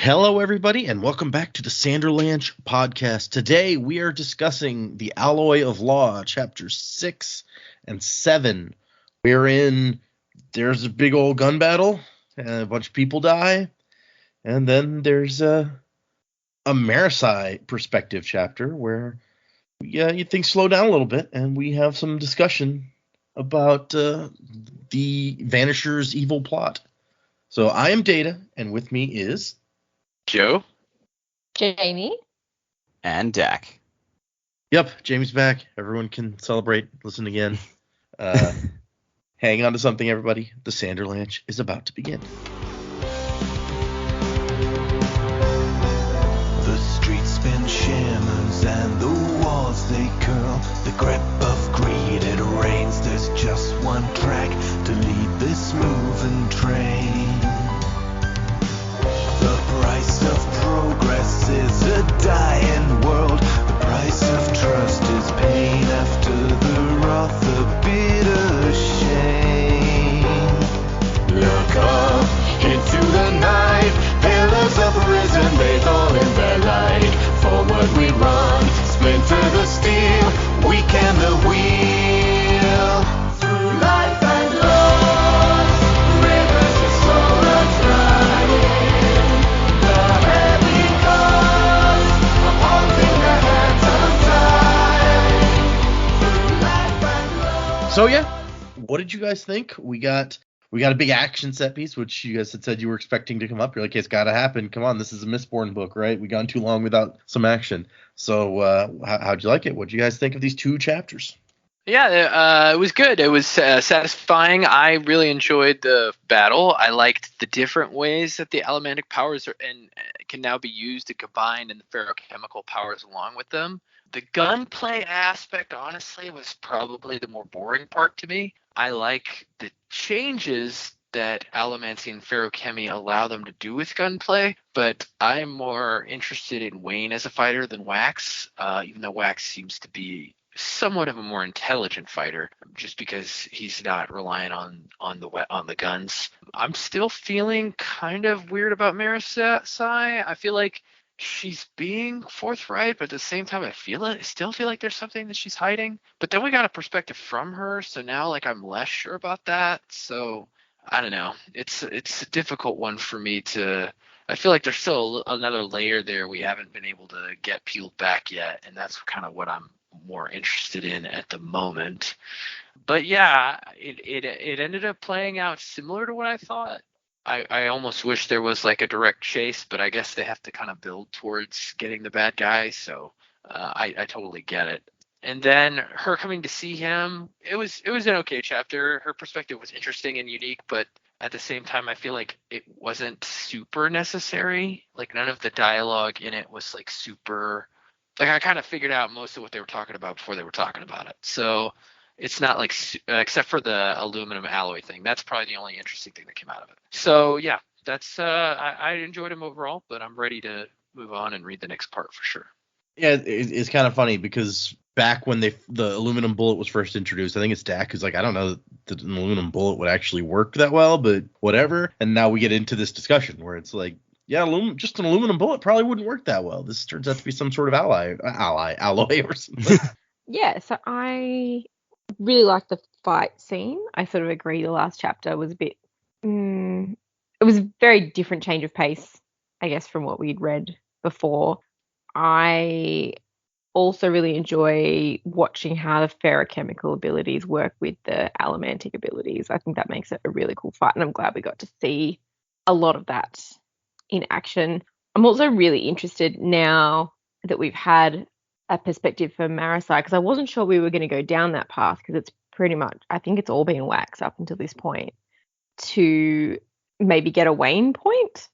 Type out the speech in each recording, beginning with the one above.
Hello, everybody, and welcome back to the Sanderlanche podcast. Today, we are discussing the Alloy of Law, chapters 6 and 7, wherein there's a big old gun battle, and a bunch of people die, and then there's a Marasi perspective chapter where things slow down a little bit, and we have some discussion about the Vanisher's evil plot. So I am Data, and with me is Joe, Jamie, and Dak. Yep, Jamie's back. Everyone can celebrate. Listen again. Hang on to something, everybody. The Sanderlanche is about to begin. The streets spin shimmers and the walls they curl. The grip of greed, it rains. There's just one track to lead this moving train. The price of progress is a dying world. The price of trust is pain after the wrath, the bitter shame. Look up into the night. Pillars of risen, they all in their light. Forward we run, splinter the steel, weaken the wheel. Through life and loss, rivers of soul are trying. The heavy cost of holding the hands of time. Through life and loss. So yeah, what did you guys think? We got a big action set piece, which you guys had said you were expecting to come up. You're like, it's got to happen. Come on, this is a Mistborn book, right? We gone too long without some action. So how'd you like it? What do you guys think of these two chapters? Yeah, it was good. It was satisfying. I really enjoyed the battle. I liked the different ways that the elementic powers can now be used and combined, and the ferrochemical powers along with them. The gunplay aspect, honestly, was probably the more boring part to me. I like the changes that Allomancy and Ferrochemy allow them to do with gunplay, but I'm more interested in Wayne as a fighter than Wax, even though Wax seems to be somewhat of a more intelligent fighter, just because he's not relying on the guns. I'm still feeling kind of weird about Marasi. I feel like she's being forthright, but at the same time, I still feel like there's something that she's hiding. But then we got a perspective from her, so now I'm less sure about that. So I don't know. It's a difficult one for me to. I feel like there's still another layer there we haven't been able to get peeled back yet, and that's kind of what I'm more interested in at the moment. But yeah, it ended up playing out similar to what I thought. I almost wish there was like a direct chase, but I guess they have to kind of build towards getting the bad guy. So I totally get it. And then her coming to see him, it was an okay chapter. Her perspective was interesting and unique, but at the same time, I feel like it wasn't super necessary. Like none of the dialogue in it was like super. Like I kind of figured out most of what they were talking about before they were talking about it. So it's not like, except for the aluminum alloy thing. That's probably the only interesting thing that came out of it. So yeah, that's I enjoyed him overall, but I'm ready to move on and read the next part for sure. Yeah, it's kind of funny because back when the aluminum bullet was first introduced, I think it's Dak who's like, I don't know that an aluminum bullet would actually work that well, but whatever. And now we get into this discussion where it's like, yeah, just an aluminum bullet probably wouldn't work that well. This turns out to be some sort of alloy or something. Yeah, so I really liked the fight scene. I sort of agree the last chapter was a bit it was a very different change of pace, I guess, from what we'd read before. I also really enjoy watching how the ferrochemical abilities work with the allomantic abilities. I think that makes it a really cool fight, and I'm glad we got to see a lot of that in action. I'm also really interested now that we've had a perspective for Marasi, because I wasn't sure we were going to go down that path, because it's pretty much, I think it's all been Wax up until this point, to maybe get a Wayne point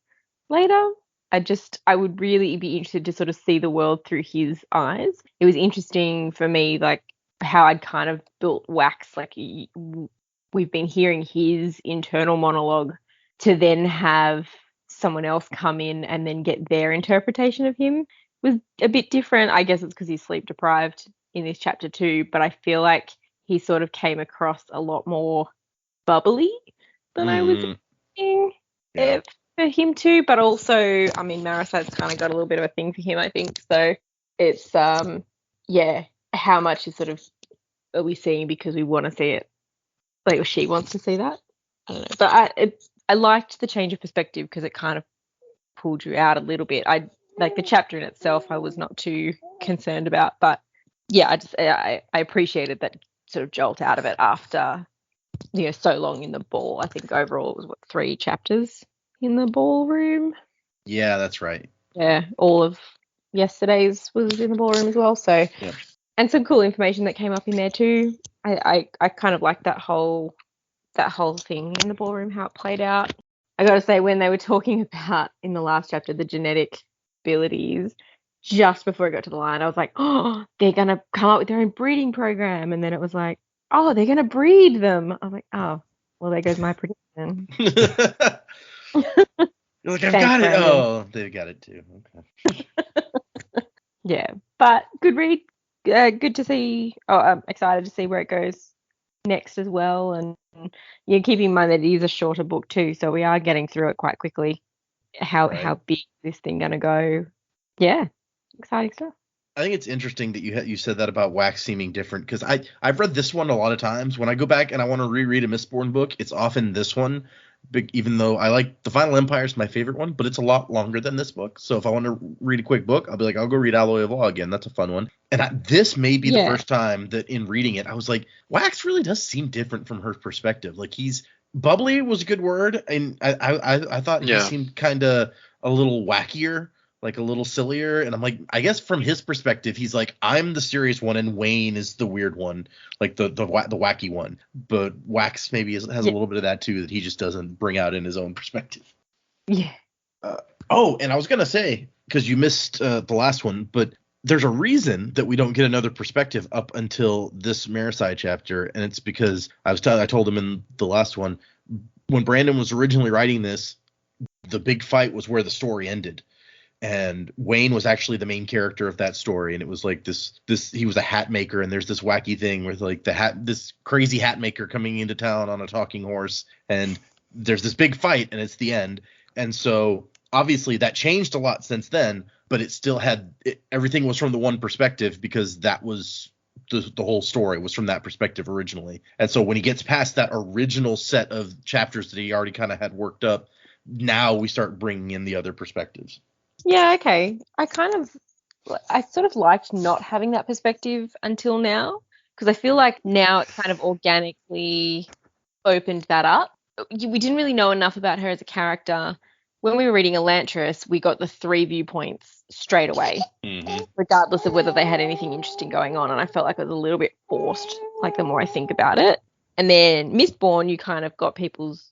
later. I would really be interested to sort of see the world through his eyes. It was interesting for me, like how I'd kind of built Wax, like we've been hearing his internal monologue to then have someone else come in and then get their interpretation of him was a bit different. I guess it's because he's sleep deprived in this chapter too, but I feel like he sort of came across a lot more bubbly than I was thinking. Yeah. for him too, but also, I mean, Marasi's kind of got a little bit of a thing for him, I think. So it's, yeah, how much is sort of are we seeing because we want to see it, like, or she wants to see that? I don't know. But I liked the change of perspective because it kind of pulled you out a little bit. I like the chapter in itself, I was not too concerned about, but yeah, I appreciated that sort of jolt out of it after, so long in the ball. I think overall it was 3 chapters in the ballroom. Yeah, that's right. Yeah, all of yesterday's was in the ballroom as well. So, Yep. And some cool information that came up in there too. I kind of like that whole thing in the ballroom, how it played out. I got to say, when they were talking about in the last chapter the genetic abilities, just before it got to the line, I was like, oh, they're gonna come up with their own breeding program, and then it was like, oh, they're gonna breed them. I was like, oh, well, there goes my prediction. You're like, I've got it. Brandon. Oh, they've got it too. Okay. Yeah, but good read. Good to see. Oh, I'm excited to see where it goes next as well. And yeah, keeping in mind that it is a shorter book too, so we are getting through it quite quickly. How big is this thing gonna go? Yeah, exciting stuff. I think it's interesting that you said that about Wax seeming different, because I've read this one a lot of times. When I go back and I want to reread a Mistborn book, it's often this one. Even though I like The Final Empire is my favorite one, but it's a lot longer than this book. So if I want to read a quick book, I'll be like, I'll go read Alloy of Law again. That's a fun one. And this may be the first time that in reading it, I was like, Wax really does seem different from her perspective. Like, he's bubbly was a good word, and I thought he seemed kind of a little wackier, like a little sillier. And I'm like, I guess from his perspective, he's like, I'm the serious one and Wayne is the weird one, like the wacky one. But Wax maybe has a little bit of that too, that he just doesn't bring out in his own perspective. Yeah. And I was going to say, because you missed the last one, but there's a reason that we don't get another perspective up until this Marasi chapter. And it's because I told him in the last one, when Brandon was originally writing this, the big fight was where the story ended. And Wayne was actually the main character of that story, and it was like this he was a hat maker, and there's this wacky thing with like this crazy hat maker coming into town on a talking horse, and there's this big fight, and it's the end. And so obviously that changed a lot since then, but it still had everything was from the one perspective, because that was the whole story was from that perspective originally. And so when he gets past that original set of chapters that he already kind of had worked up, now we start bringing in the other perspectives. Yeah, okay. I sort of liked not having that perspective until now, because I feel like now it kind of organically opened that up. We didn't really know enough about her as a character. When we were reading Elantris, we got the 3 viewpoints straight away, regardless of whether they had anything interesting going on, and I felt like it was a little bit forced, like the more I think about it. And then Mistborn, you kind of got people's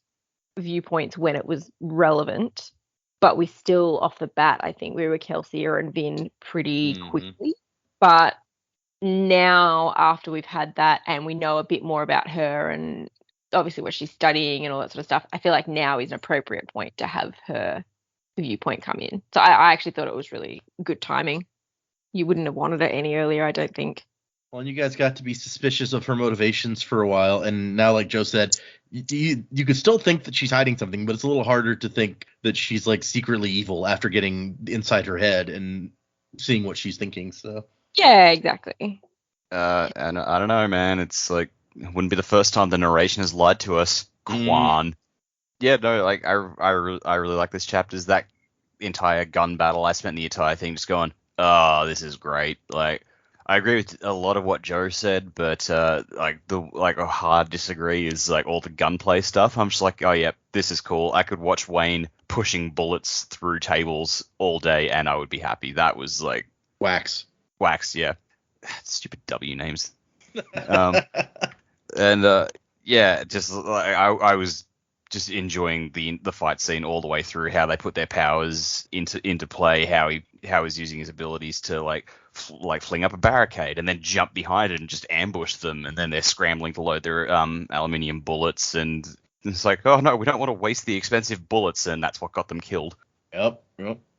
viewpoints when it was relevant. But we still, off the bat, I think we were Kelsier and Vin pretty quickly. But now, after we've had that and we know a bit more about her and obviously what she's studying and all that sort of stuff, I feel like now is an appropriate point to have her viewpoint come in. So I actually thought it was really good timing. You wouldn't have wanted it any earlier, I don't think. Well, and you guys got to be suspicious of her motivations for a while, and now, like Joe said, you could still think that she's hiding something, but it's a little harder to think that she's like secretly evil after getting inside her head and seeing what she's thinking. So yeah, exactly. And I don't know, man. It's like it wouldn't be the first time the narration has lied to us. Quan. Yeah, no, like I really like this chapters. That entire gun battle, I spent the entire thing just going, oh, this is great. Like, I agree with a lot of what Joe said, but a hard disagree is like all the gunplay stuff. I'm just like, oh yeah, this is cool. I could watch Wayne pushing bullets through tables all day, and I would be happy. That was like Wax, yeah. Stupid W names. Just like I was just enjoying the fight scene all the way through. How they put their powers into play. How he's using his abilities to like fling up a barricade and then jump behind it and just ambush them, and then they're scrambling to load their aluminium bullets, and it's like, oh no, we don't want to waste the expensive bullets, and that's what got them killed. Yep.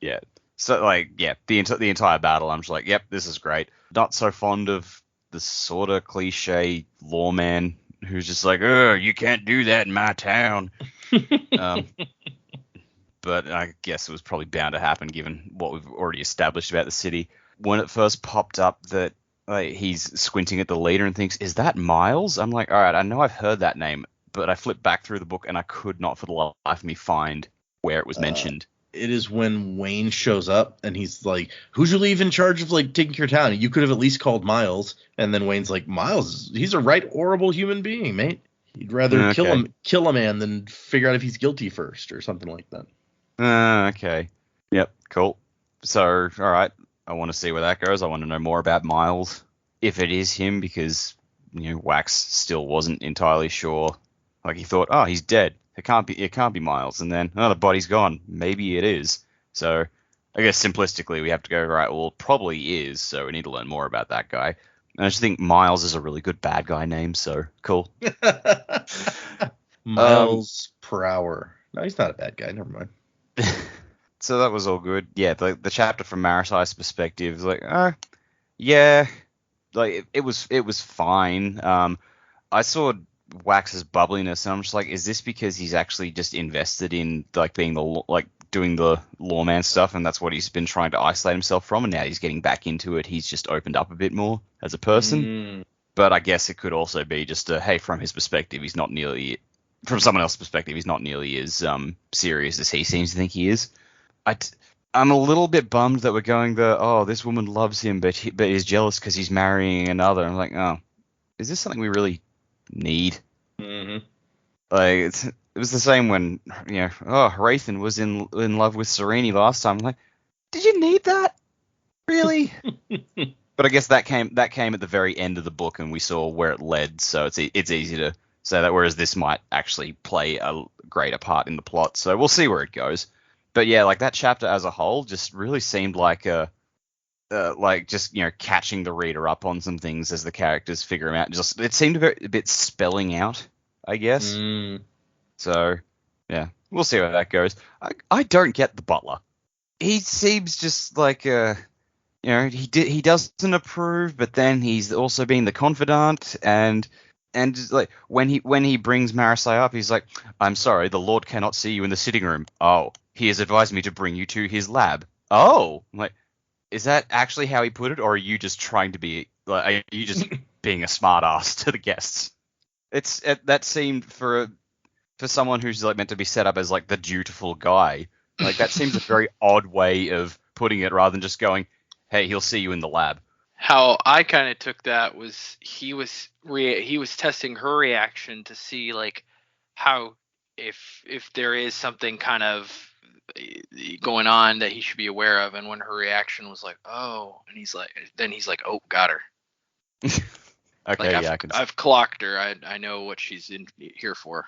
Yeah. So the entire battle, I'm just like, yep, this is great. Not so fond of the sort of cliche lawman who's just like, oh, you can't do that in my town. but I guess it was probably bound to happen given what we've already established about the city. When it first popped up that he's squinting at the leader and thinks, is that Miles? I'm like, all right, I know I've heard that name, but I flipped back through the book and I could not for the life of me find where it was mentioned. It is when Wayne shows up and he's like, who'd you leave in charge of like taking care of town? You could have at least called Miles. And then Wayne's like, Miles, he's a right horrible human being, mate. He'd rather kill a man than figure out if he's guilty first or something like that. Okay. Yep, cool. So, all right, I want to see where that goes. I want to know more about Miles, if it is him, because Wax still wasn't entirely sure. Like he thought, oh, he's dead. It can't be Miles. And then, oh, the body's gone. Maybe it is. So I guess simplistically we have to go, right, well, it probably is. So we need to learn more about that guy. And I just think Miles is a really good bad guy name. So cool. Miles per hour. No, he's not a bad guy. Never mind. So that was all good. Yeah, the chapter from Marasi's perspective is like, yeah, like it was fine. I saw Wax's bubbliness, and I'm just like, is this because he's actually just invested in like being doing the lawman stuff, and that's what he's been trying to isolate himself from, and now he's getting back into it. He's just opened up a bit more as a person. But I guess it could also be just hey, from his perspective, he's not nearly, from someone else's perspective, he's not nearly as serious as he seems to think he is. I'm a little bit bummed that we're going this woman loves him, but is jealous because he's marrying another. I'm like, oh, is this something we really need? Mm-hmm. Like it was the same when Hrathen was in love with Serene last time. I'm like, did you need that? Really? But I guess that came at the very end of the book, and we saw where it led. So it's easy to say that. Whereas this might actually play a greater part in the plot. So we'll see where it goes. But yeah, like that chapter as a whole just really seemed like catching the reader up on some things as the characters figure them out. Just it seemed a bit spelling out, I guess. So yeah, we'll see where that goes. I don't get the butler. He seems just like he doesn't approve, but then he's also being the confidant, and like when he brings Marasi up, he's like, I'm sorry, the Lord cannot see you in the sitting room. Oh, he has advised me to bring you to his lab. Oh, I'm like, is that actually how he put it, or are you just trying to be like, are you just being a smart ass to the guests? That seemed for someone who's like meant to be set up as like the dutiful guy, like that seems a very odd way of putting it, rather than just going, hey, he'll see you in the lab. How I kind of took that was he was testing her reaction to see like how if there is something kind of going on that he should be aware of, and when her reaction was like, oh, and he's like, oh, got her. Okay, like, I've clocked her. I know what she's in here for.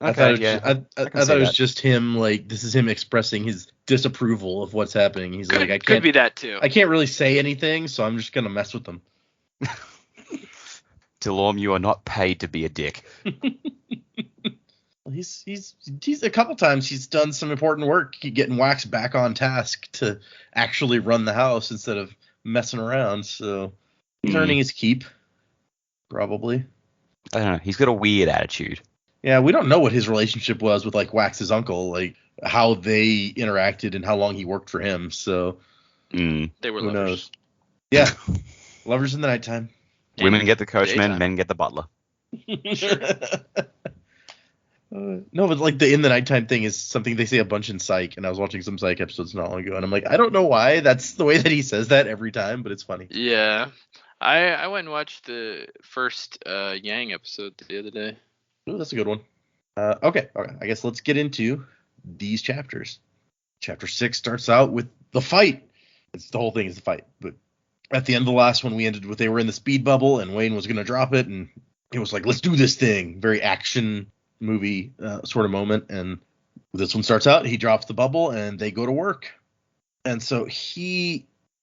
Okay, I thought it was just him, like, this is him expressing his disapproval of what's happening. He's like, could be that too. I can't really say anything, so I'm just gonna mess with them. Delorme, you are not paid to be a dick. He's a couple times he's done some important work, getting Wax back on task to actually run the house instead of messing around. So he's earning his keep, probably. I don't know. He's got a weird attitude. Yeah, we don't know what his relationship was with like Wax's uncle, like how they interacted and how long he worked for him. So they were who lovers. knows? Yeah, lovers in the nighttime. Women get the coachman, daytime. men get the butler. Sure. No, but like the in the nighttime thing is something they say a bunch in Psych, and I was watching some Psych episodes not long ago, and I'm like, I don't know why that's the way that he says that every time, but it's funny. Yeah, I went and watched the first Yang episode the other day. Ooh, that's a good one. Okay. I guess let's get into these chapters. Chapter 6 starts out with the fight. The whole thing is the fight, but at the end of the last one, we ended with they were in the speed bubble, and Wayne was gonna drop it, and it was like, let's do this thing. Very action movie sort of moment, and this one starts out, he drops the bubble and they go to work. And so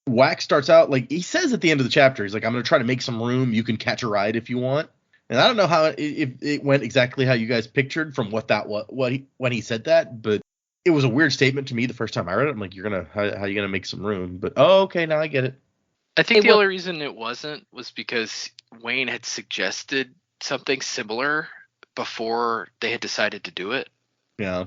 Wax starts out, like he says at the end of the chapter, he's like, I'm gonna try to make some room, you can catch a ride if you want. And I don't know how if it went exactly how you guys pictured from when he said that, but it was a weird statement to me the first time I read it. I'm like, how are you gonna make some room? But okay, now I get it. I think the only reason it wasn't was because Wayne had suggested something similar before they had decided to do it. Yeah.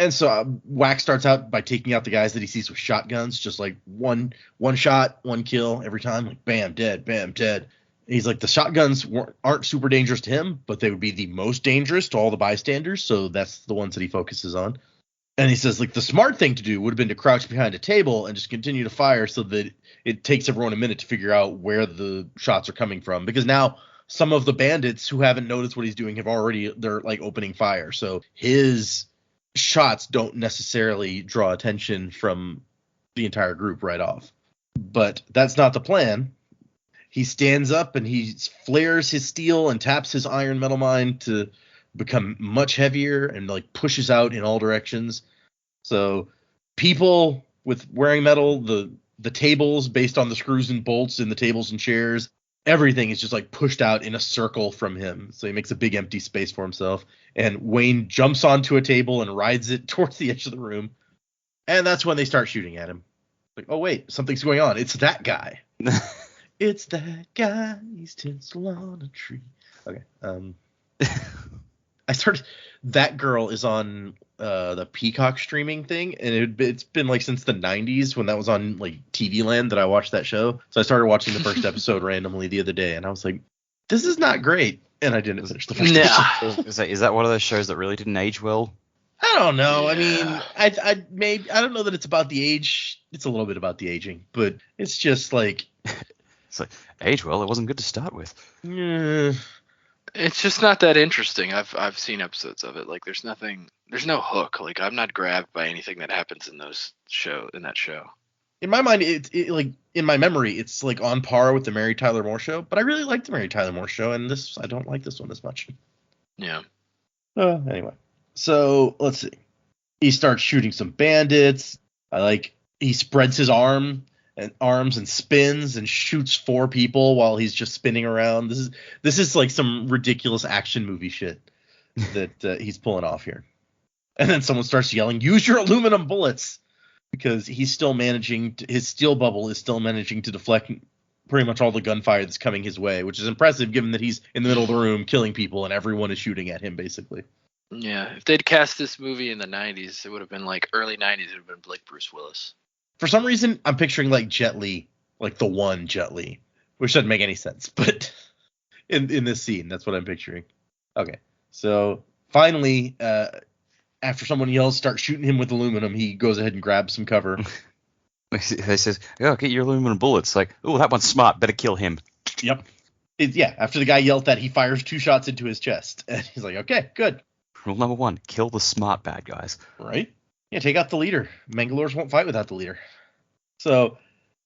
And so Wax starts out by taking out the guys that he sees with shotguns, just like one shot, one kill every time. Like, bam, dead, bam, dead. And he's like, the shotguns aren't super dangerous to him, but they would be the most dangerous to all the bystanders. So that's the ones that he focuses on. And he says, like, the smart thing to do would have been to crouch behind a table and just continue to fire so that it takes everyone a minute to figure out where the shots are coming from. Because now some of the bandits who haven't noticed what he's doing they're like opening fire. So his shots don't necessarily draw attention from the entire group right off. But that's not the plan. He stands up and he flares his steel and taps his iron metal mine to become much heavier and like pushes out in all directions. So people with wearing metal, the tables based on the screws and bolts in the tables and chairs, everything is just like pushed out in a circle from him. So he makes a big empty space for himself. And Wayne jumps onto a table and rides it towards the edge of the room. And that's when they start shooting at him. Like, oh, wait, something's going on. It's that guy. It's that guy. He's tinsel on a tree. Okay. That girl is on the Peacock streaming thing, and it's been like since the 90s when that was on like TV Land that I watched that show. So I started watching the first episode randomly the other day, and I was like, this is not great. And I didn't finish the first episode. Is that one of those shows that really didn't age well? I don't know. Yeah. I mean, I don't know that it's about the age. It's a little bit about the aging, but it's just like It's like, age well, it wasn't good to start with. It's just not that interesting. I've seen episodes of it. Like there's no hook. Like I'm not grabbed by anything that happens in that show. In my mind, like in my memory, it's like on par with the Mary Tyler Moore Show. But I really like the Mary Tyler Moore Show, and I don't like this one as much. Yeah. Anyway, so let's see. He starts shooting some bandits. He spreads his arms and spins and shoots 4 people while he's just spinning around. This is like some ridiculous action movie shit that he's pulling off here. And then someone starts yelling, "Use your aluminum bullets!" Because he's still his steel bubble is still managing to deflect pretty much all the gunfire that's coming his way, which is impressive given that he's in the middle of the room killing people and everyone is shooting at him basically. Yeah, if they'd cast this movie in the 90s, it would have been like early 90s. It would have been like Bruce Willis. For some reason, I'm picturing like Jet Li, like the one Jet Li, which doesn't make any sense, but in this scene, that's what I'm picturing. Okay, so finally, after someone yells, "Start shooting him with aluminum," he goes ahead and grabs some cover. He says, "Yeah, get your aluminum bullets." Like, oh, that one's smart. Better kill him. Yep. After the guy yelled that, he fires 2 shots into his chest, and he's like, "Okay, good." Rule number 1: kill the smart bad guys. Right? Yeah, take out the leader. Mangalores won't fight without the leader. So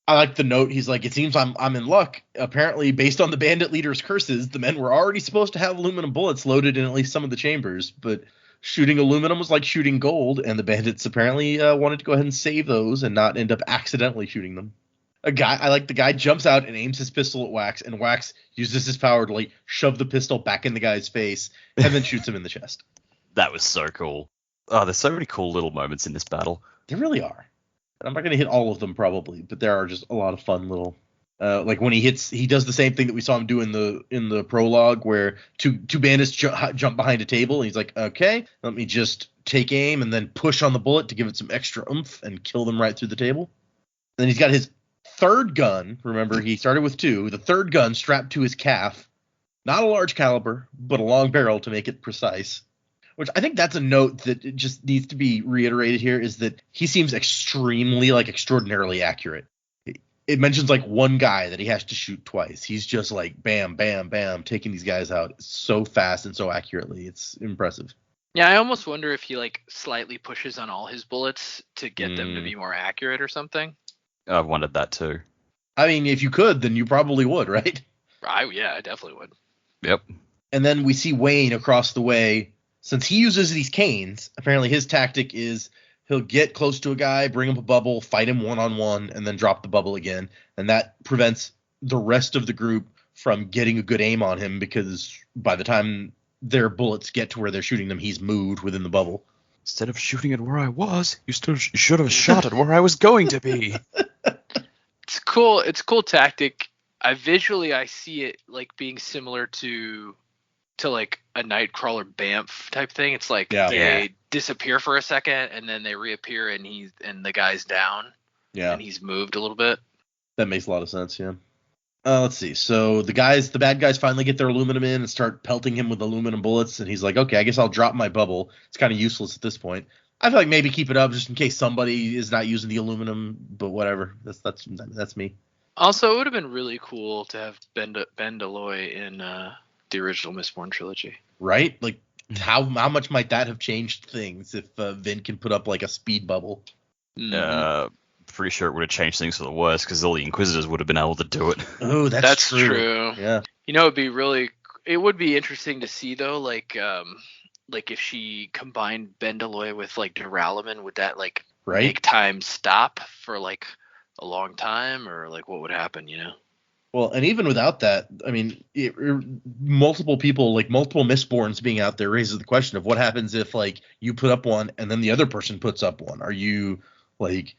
I like the note. He's like, "It seems I'm in luck. Apparently, based on the bandit leader's curses, the men were already supposed to have aluminum bullets loaded in at least some of the chambers, but shooting aluminum was like shooting gold, and the bandits apparently wanted to go ahead and save those and not end up accidentally shooting them." The guy jumps out and aims his pistol at Wax, and Wax uses his power to like shove the pistol back in the guy's face and then shoots him in the chest. That was so cool. Oh, there's so many cool little moments in this battle. There really are. I'm not going to hit all of them probably, but there are just a lot of fun little like when he does the same thing that we saw him do in the prologue where two bandits jump behind a table, and he's like, "Okay, let me just take aim and then push on the bullet to give it some extra oomph and kill them right through the table." Then he's got his third gun. Remember, he started with 2. The third gun strapped to his calf. Not a large caliber, but a long barrel to make it precise. Which I think that's a note that it just needs to be reiterated here, is that he seems extraordinarily accurate. It mentions like one guy that he has to shoot twice. He's just like bam, bam, bam, taking these guys out so fast and so accurately. It's impressive. Yeah, I almost wonder if he like slightly pushes on all his bullets to get them to be more accurate or something. I've wondered that too. I mean, if you could, then you probably would, right? I definitely would. Yep. And then we see Wayne across the way. Since he uses these canes, apparently his tactic is he'll get close to a guy, bring him a bubble, fight him one-on-one, and then drop the bubble again. And that prevents the rest of the group from getting a good aim on him, because by the time their bullets get to where they're shooting them, he's moved within the bubble. Instead of shooting at where I was, you should have shot at where I was going to be. It's cool. It's a cool tactic. I see it like being similar to like a Nightcrawler Bamf type thing. It's like they disappear for a second, and then they reappear, and the guy's down, Yeah, and he's moved a little bit. that makes a lot of sense. Yeah. Let's see. So the bad guys finally get their aluminum in and start pelting him with aluminum bullets, and he's like, okay, I guess I'll drop my bubble. It's kind of useless at this point. I feel like maybe keep it up just in case somebody is not using the aluminum, but whatever. That's me. Also, it would have been really cool to have Ben Deloy in the original Mistborn trilogy. Right? Like, how much might that have changed things if Vin can put up like a speed bubble? Pretty sure it would have changed things for the worse because all the Inquisitors would have been able to do it. Oh, that's true. Yeah. You know, it would be interesting to see though, like if she combined Ben Deloy with like Duralumin, would that like make time stop for like a long time, or like what would happen, you know? Well, and even without that, I mean, multiple people, like multiple Mistborns being out there raises the question of what happens if like you put up one and then the other person puts up one. Are you like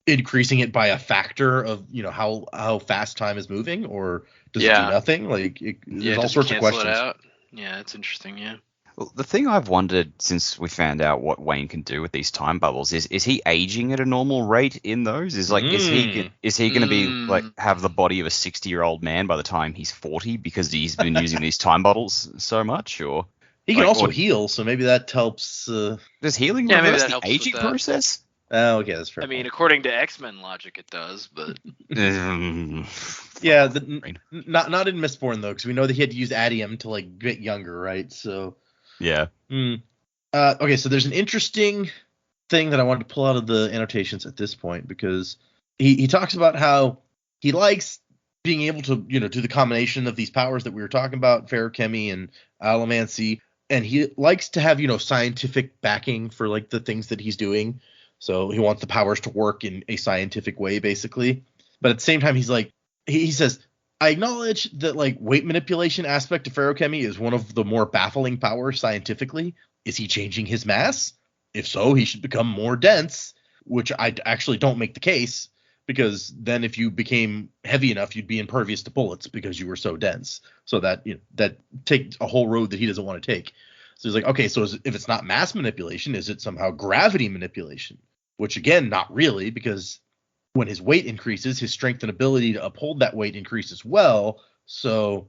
increasing it by a factor of, you know, how fast time is moving, or does it do nothing? Like there's all sorts of questions. Yeah, it's interesting. Yeah. Well, the thing I've wondered since we found out what Wayne can do with these time bubbles is he aging at a normal rate in those? Is he going to be like have the body of a 60-year-old man by the time he's 40 because he's been using these time bottles so much? Or he can also heal, so maybe that helps. Does healing reverse the aging process? Oh, okay, that's fair. I mean, according to X-Men logic, it does, but yeah, not in Mistborn though, because we know that he had to use Adium to like get younger, right? So yeah. Okay, so there's an interesting thing that I wanted to pull out of the annotations at this point, because he talks about how he likes being able to, you know, do the combination of these powers that we were talking about, feruchemy and allomancy, and he likes to have, you know, scientific backing for like the things that he's doing. So he wants the powers to work in a scientific way, basically. But at the same time, he's like, he says, I acknowledge that like weight manipulation aspect of feruchemy is one of the more baffling powers scientifically. Is he changing his mass? If so, he should become more dense, which I actually don't make the case, because then if you became heavy enough, you'd be impervious to bullets because you were so dense. So that, you know, that takes a whole road that he doesn't want to take. So he's like, okay, so if it's not mass manipulation, is it somehow gravity manipulation? Which, again, not really, because when his weight increases, his strength and ability to uphold that weight increase as well. So,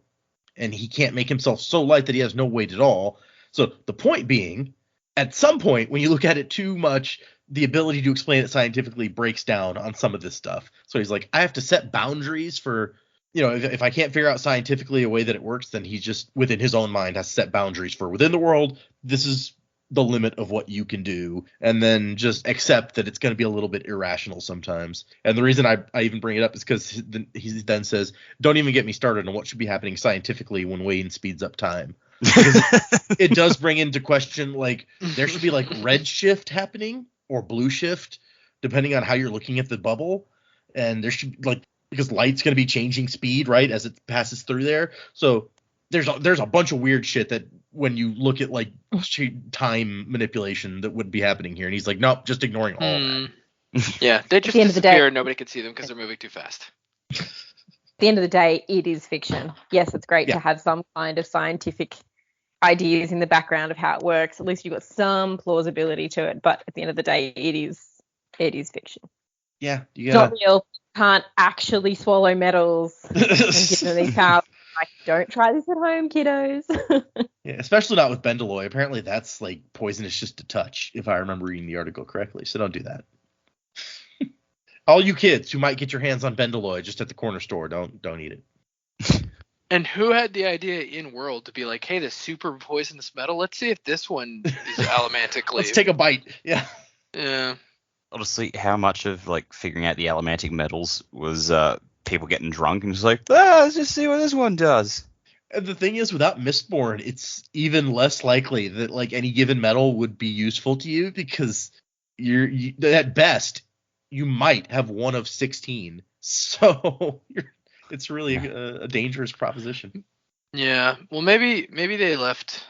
and he can't make himself so light that he has no weight at all. So the point being, at some point, when you look at it too much, the ability to explain it scientifically breaks down on some of this stuff. So he's like, I have to set boundaries for, you know, if I can't figure out scientifically a way that it works, then he just, within his own mind, has to set boundaries for within the world. This is the limit of what you can do, and then just accept that it's going to be a little bit irrational sometimes. And the reason I even bring it up is because he then says, don't even get me started on what should be happening scientifically when Wayne speeds up time. Because it does bring into question, like, there should be like red shift happening or blue shift, depending on how you're looking at the bubble. And there should, like, because light's going to be changing speed, right, as it passes through there. So there's a bunch of weird shit that when you look at like time manipulation that would be happening here. And he's like, nope, just ignoring all that. Yeah, they just disappear and nobody can see them because they're moving too fast. At the end of the day, it is fiction. Yes, it's great to have some kind of scientific ideas in the background of how it works. At least you've got some plausibility to it. But at the end of the day, it is fiction. Yeah, it's not real. You can't actually swallow metals and give them these powers. Like, don't try this at home, kiddos. Yeah, especially not with Bendeloy. Apparently that's like poisonous just to touch, if I remember reading the article correctly. So don't do that. All you kids who might get your hands on Bendeloy just at the corner store, don't eat it. And who had the idea in world to be like, hey, this super poisonous metal, let's see if this one is allomantically. Let's take a bite. Yeah. Yeah. Honestly, how much of like figuring out the allomantic metals was people getting drunk and just like, let's just see what this one does. And the thing is, without Mistborn, it's even less likely that like any given metal would be useful to you, because you at best you might have one of 16. So it's really a dangerous proposition. Yeah. Well, maybe they left.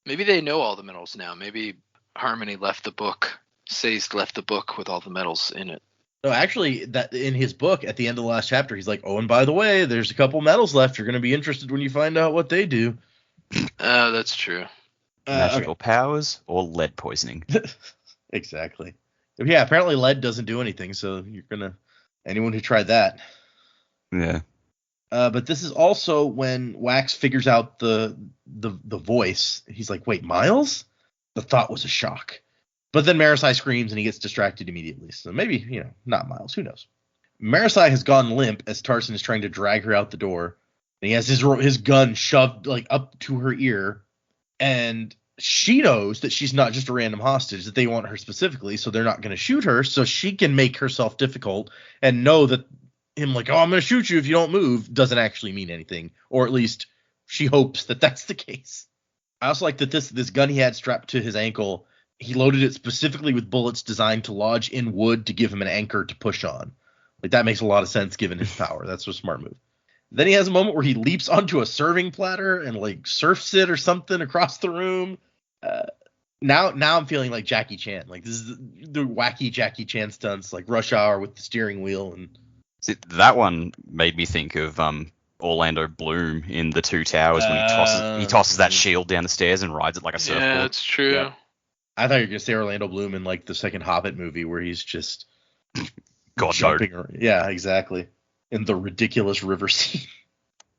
Maybe they know all the metals now. Maybe Harmony left the book. Say's left the book with all the metals in it. No, actually, that in his book at the end of the last chapter, he's like, oh, and by the way, there's a couple metals left. You're going to be interested when you find out what they do. Oh, that's true. Magical powers or lead poisoning. Exactly. Yeah, apparently lead doesn't do anything, so anyone who tried that. Yeah. But this is also when Wax figures out the voice. He's like, wait, Miles? The thought was a shock. But then Marasi screams and he gets distracted immediately. So maybe, not Miles. Who knows? Marasi has gone limp as Tarson is trying to drag her out the door. And he has his gun shoved up to her ear. And she knows that she's not just a random hostage, that they want her specifically, so they're not going to shoot her, so she can make herself difficult and know that him I'm going to shoot you if you don't move, doesn't actually mean anything. Or at least she hopes that that's the case. I also like that this gun he had strapped to his ankle, he loaded it specifically with bullets designed to lodge in wood to give him an anchor to push on. That makes a lot of sense given his power. That's a smart move. Then he has a moment where he leaps onto a serving platter and surfs it or something across the room. Now I'm feeling like Jackie Chan. This is the wacky Jackie Chan stunts, like Rush Hour with the steering wheel. And see, that one made me think of Orlando Bloom in The Two Towers when he tosses that shield down the stairs and rides it like a surfboard. Yeah, that's true. Yeah. I thought you were gonna say Orlando Bloom in the second Hobbit movie where he's just jumping around. Yeah, exactly. In the ridiculous river scene.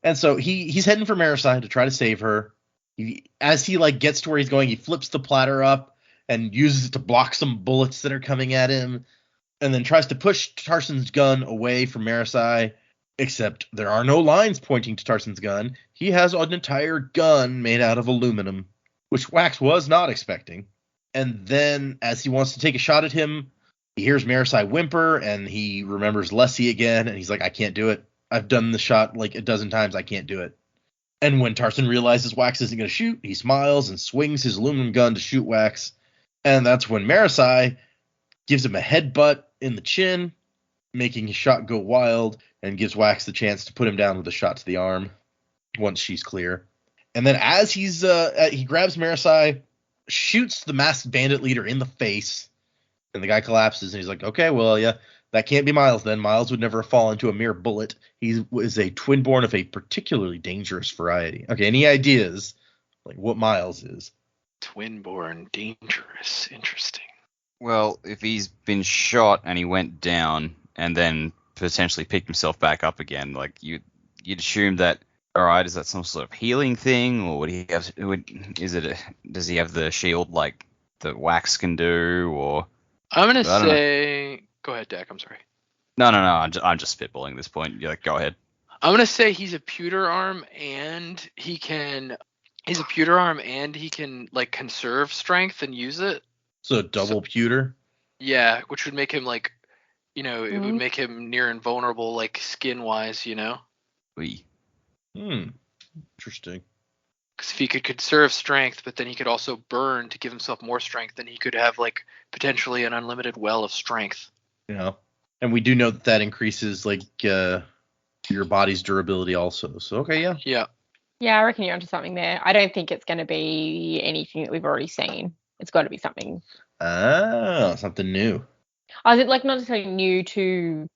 And so he's heading for Marasi to try to save her. As he gets to where he's going, he flips the platter up and uses it to block some bullets that are coming at him, and then tries to push Tarson's gun away from Marasi, except there are no lines pointing to Tarson's gun. He has an entire gun made out of aluminum, which Wax was not expecting. And then as he wants to take a shot at him, he hears Marasi whimper, and he remembers Lessie again, and he's like, I can't do it. I've done the shot a dozen times. I can't do it. And when Tarson realizes Wax isn't going to shoot, he smiles and swings his aluminum gun to shoot Wax. And that's when Marasi gives him a headbutt in the chin, making his shot go wild, and gives Wax the chance to put him down with a shot to the arm once she's clear. And then as he grabs Marasi, shoots the masked bandit leader in the face, and the guy collapses, and he's like, okay, well, yeah, that can't be Miles then. Miles would never fall into a mere bullet. He was a twin-born of a particularly dangerous variety. Okay, any ideas what Miles is? Twin-born, dangerous, interesting. Well, if he's been shot and he went down and then potentially picked himself back up again, you'd assume that, all right, is that some sort of healing thing, or would he have? Does he have the shield like the Wax can do, or? I'm gonna say. Go ahead, Dak. I'm sorry. No. I'm just spitballing at this point. Go ahead. I'm gonna say he's a pewter arm, and he can. He's a pewter arm, and he can conserve strength and use it. So double pewter. Yeah, which would make him it would make him near invulnerable, skin wise, Oui. Interesting. Because if he could conserve strength, but then he could also burn to give himself more strength, then he could have potentially an unlimited well of strength. Yeah, and we do know that increases your body's durability also. So okay, yeah. Yeah, I reckon you're onto something there. I don't think it's going to be anything that we've already seen. It's got to be something. Oh, something new. I was not necessarily new to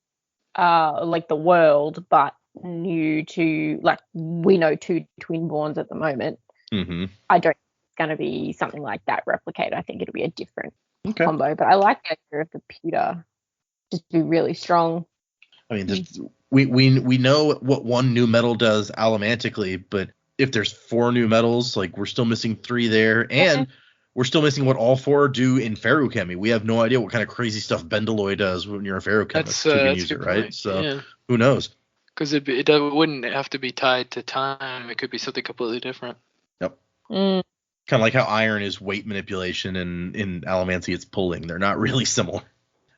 the world, but new to we know two twin-borns at the moment. Mm-hmm. I don't think it's going to be something like that replicated. I think it'll be a different combo. But I like the idea of the pewter just be really strong. I mean, we know what one new metal does allomantically, but if there's 4 new metals, we're still missing 3 there, and we're still missing what all 4 do in ferrochemy. We have no idea what kind of crazy stuff Bendalloy does when you're a ferrochemist. That's a good right? point. So who knows? Because it wouldn't have to be tied to time. It could be something completely different. Yep. Kind of like how iron is weight manipulation and in allomancy it's pulling. They're not really similar.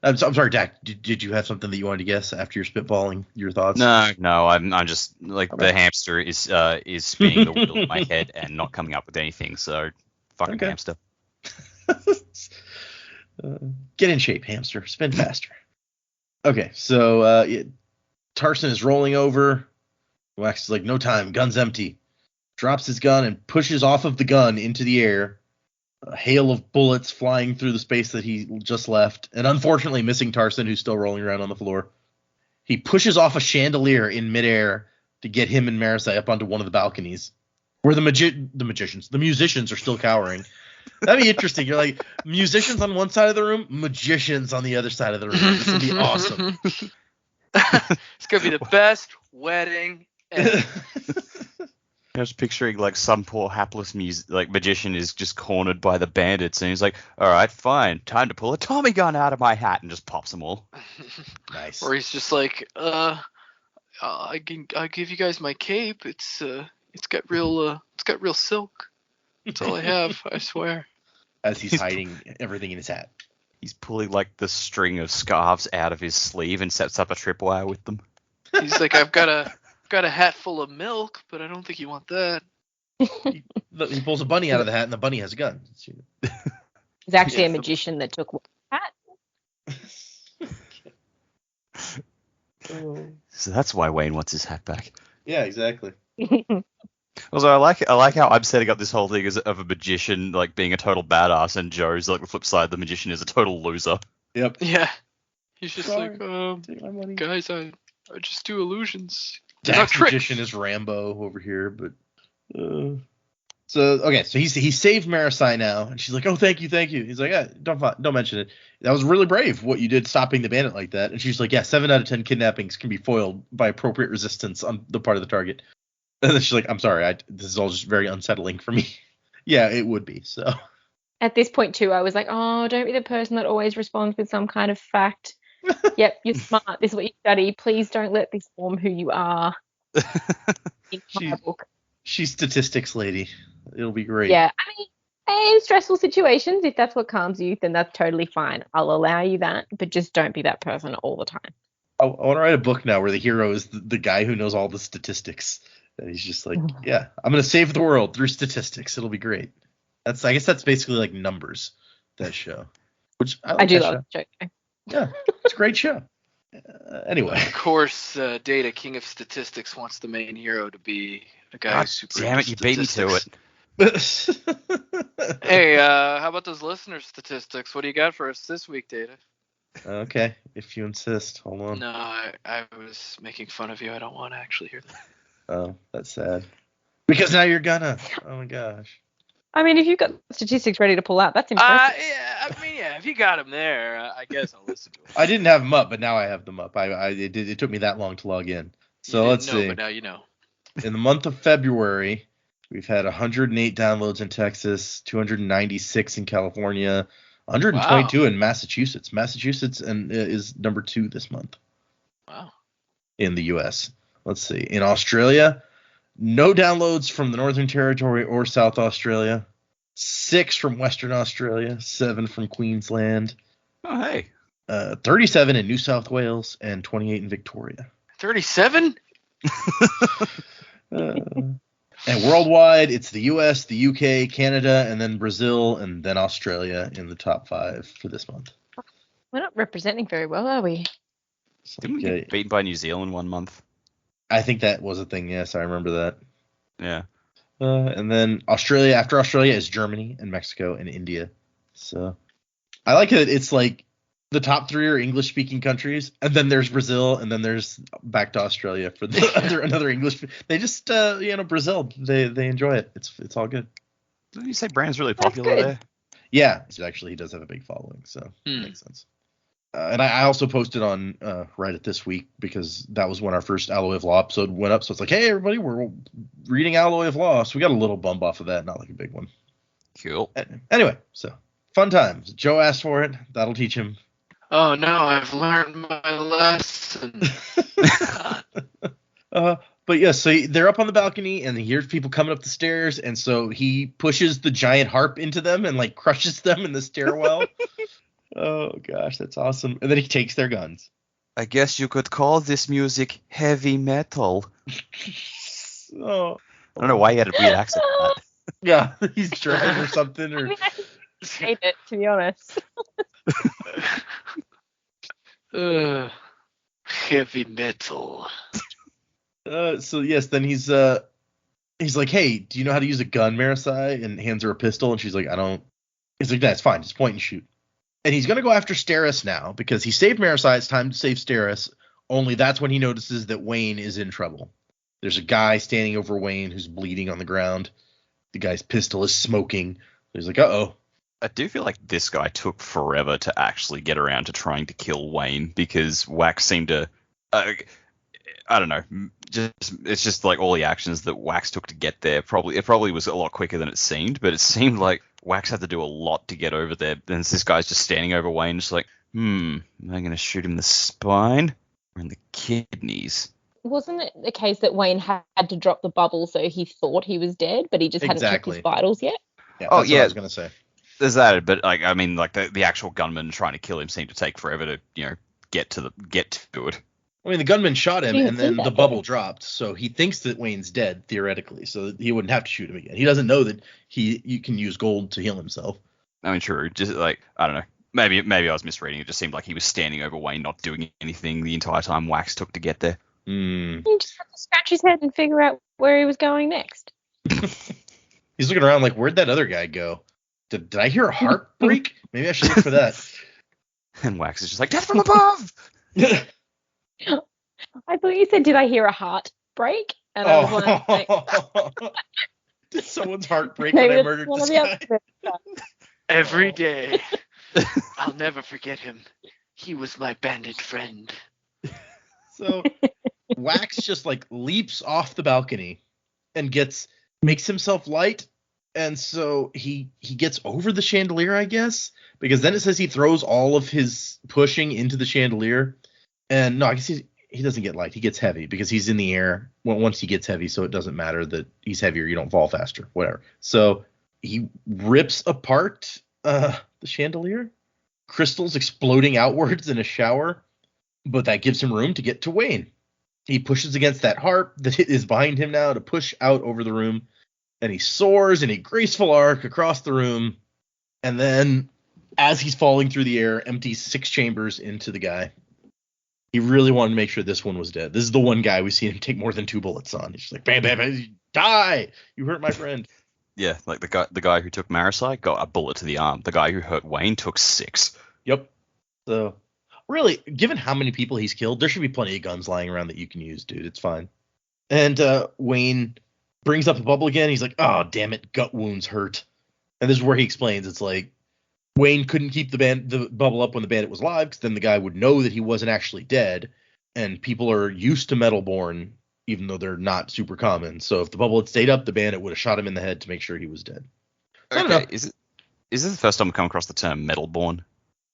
I'm sorry, Dak. Did you have something that you wanted to guess after you're spitballing your thoughts? No. I'm just the hamster is spinning the wheel in my head and not coming up with anything. So fucking hamster. Get in shape, hamster. Spin faster. Okay, so Tarson is rolling over. Wax is like, no time. Gun's empty. Drops his gun and pushes off of the gun into the air. A hail of bullets flying through the space that he just left, and unfortunately missing Tarson, who's still rolling around on the floor. He pushes off a chandelier in midair to get him and Marasi up onto one of the balconies. Where the musicians are still cowering. That'd be interesting. You're like, musicians on one side of the room, magicians on the other side of the room. This would be awesome. It's gonna be the best wedding ever. I was picturing like some poor hapless magician is just cornered by the bandits, and he's like, "All right, fine, time to pull a Tommy gun out of my hat," and just pops them all. Nice. Or he's just like, I'll give you guys my cape. It's got real silk. That's all I have, I swear. As he's hiding everything in his hat. He's pulling like the string of scarves out of his sleeve and sets up a tripwire with them. He's like, I've got a hat full of milk, but I don't think you want that. He pulls a bunny out of the hat, and the bunny has a gun. He's actually a magician that took a hat. So that's why Wayne wants his hat back. Yeah, exactly. Also, I like how I'm setting up this whole thing as of a magician like being a total badass, and Joe's like the flip side. The magician is a total loser. Yep. Yeah. He's just Sorry, like, take my money. guys, I just do illusions. Dax magician is Rambo over here, but so he saved Marasi now, and she's like, "Oh, thank you." He's like, "Don't mention it. That was really brave what you did, stopping the bandit like that." And she's like, "Yeah, 7 out of 10 kidnappings can be foiled by appropriate resistance on the part of the target." And then she's like, "I'm sorry, this is all just very unsettling for me." Yeah, it would be. So At this point too, I was like, "Oh, don't be the person that always responds with some kind of fact." Yep, you're smart. This is what you study. Please don't let this form who you are. In my book. She's statistics lady. It'll be great. Yeah, I mean, in stressful situations, if that's what calms you, then that's totally fine. I'll allow you that, but just don't be that person all the time. I want to write a book now where the hero is the guy who knows all the statistics. And he's just like, yeah, I'm going to save the world through statistics. It'll be great. I guess that's basically like Numbers, that show. Which I do love the show. Yeah, it's a great show. Anyway. Of course, Data, king of statistics, wants the main hero to be a guy who's super damn it, you beat me to it. Hey, how about those listener statistics? What do you got for us this week, Data? Okay, if you insist. Hold on. No, I was making fun of you. I don't want to actually hear that. Oh, that's sad. Because now you're gonna. Oh my gosh. I mean, if you've got statistics ready to pull out, that's impressive. Yeah, if you got them there, I guess I'll listen to them. I didn't have them up, but now I have them up. It took me that long to log in. So let's see. But now you know. In the month of February, we've had 108 downloads in Texas, 296 in California, 122 in Massachusetts. Massachusetts is number 2 this month. Wow. In the U.S. Let's see. In Australia, no downloads from the Northern Territory or South Australia. 6 from Western Australia, 7 from Queensland. Oh, hey. 37 in New South Wales and 28 in Victoria. 37? And worldwide, it's the U.S., the U.K., Canada, and then Brazil, and then Australia in the top 5 for this month. We're not representing very well, are we? Didn't we get beaten by New Zealand one month? I think that was a thing, yes. I remember that. Yeah. And then after Australia is Germany and Mexico and India. So I like it. It's like the top 3 are English-speaking countries, and then there's Brazil, and then there's back to Australia for another English. They just, Brazil, they enjoy it. It's all good. Didn't you say Brand's really popular there? Yeah, actually, he does have a big following, so it makes sense. And I also posted on Reddit this week because that was when our first Alloy of Law episode went up. So it's like, hey, everybody, we're reading Alloy of Law. So we got a little bump off of that, not like a big one. Cool. Anyway, so fun times. Joe asked for it. That'll teach him. Oh, no, I've learned my lesson. But yeah, so they're up on the balcony and he hears people coming up the stairs. And so he pushes the giant harp into them and like crushes them in the stairwell. Oh, gosh, that's awesome. And then he takes their guns. I guess you could call this music heavy metal. Oh. I don't know why he had a weird accent for that. Yeah, he's drunk or something. Or... I mean, I hate it, to be honest. Heavy metal. So, yes, then he's like, hey, do you know how to use a gun, Marasi? And hands her a pistol. And she's like, I don't. He's like, that's fine. Just point and shoot. And he's going to go after Steris now because he saved Marasi. It's time to save Steris. Only that's when he notices that Wayne is in trouble. There's a guy standing over Wayne who's bleeding on the ground. The guy's pistol is smoking. He's like, uh-oh. I do feel like this guy took forever to actually get around to trying to kill Wayne because Wax seemed to, I don't know, it's just like all the actions that Wax took to get there. It probably was a lot quicker than it seemed, but it seemed like Wax had to do a lot to get over there. And this guy's just standing over Wayne, just like, am I going to shoot him in the spine or in the kidneys? Wasn't it the case that Wayne had to drop the bubble so he thought he was dead, but he just hadn't checked his vitals yet? Yeah, that's what I was going to say. There's that, but like I mean, like the actual gunman trying to kill him seemed to take forever to get to it. I mean, the gunman shot him, and then the bubble dropped, so he thinks that Wayne's dead theoretically, so he wouldn't have to shoot him again. He doesn't know that you can use gold to heal himself. I mean, true. Just like I don't know. Maybe I was misreading. It just seemed like he was standing over Wayne, not doing anything the entire time Wax took to get there. He just had to scratch his head and figure out where he was going next. He's looking around like, where'd that other guy go? Did I hear a heart break? Maybe I should look for that. And Wax is just like, death from above! I thought you said, did I hear a heart break? And I was like, did someone's heart break when I murdered this guy? Every day. I'll never forget him. He was my bandit friend. So Wax just like leaps off the balcony and makes himself light. And so he gets over the chandelier, I guess, because then it says he throws all of his pushing into the chandelier. And no, I guess he doesn't get light. He gets heavy because he's in the air once he gets heavy. So it doesn't matter that he's heavier. You don't fall faster, whatever. So he rips apart the chandelier, crystals exploding outwards in a shower. But that gives him room to get to Wayne. He pushes against that harp that is behind him now to push out over the room. And he soars in a graceful arc across the room. And then, as he's falling through the air, empties 6 chambers into the guy. He really wanted to make sure this one was dead. This is the one guy we've seen him take more than 2 bullets on. He's just like, bam, bam, bam, die! You hurt my friend. Yeah, like the guy who took Marasi got a bullet to the arm. The guy who hurt Wayne took 6. Yep. So, really, given how many people he's killed, there should be plenty of guns lying around that you can use, dude. It's fine. And Wayne brings up the bubble again. He's like, oh, damn it, gut wounds hurt. And this is where he explains. It's like Wayne couldn't keep the bubble up when the bandit was alive, because then the guy would know that he wasn't actually dead. And people are used to metalborn, even though they're not super common. So if the bubble had stayed up, the bandit would have shot him in the head to make sure he was dead. Okay, is this the first time I've come across the term metalborn?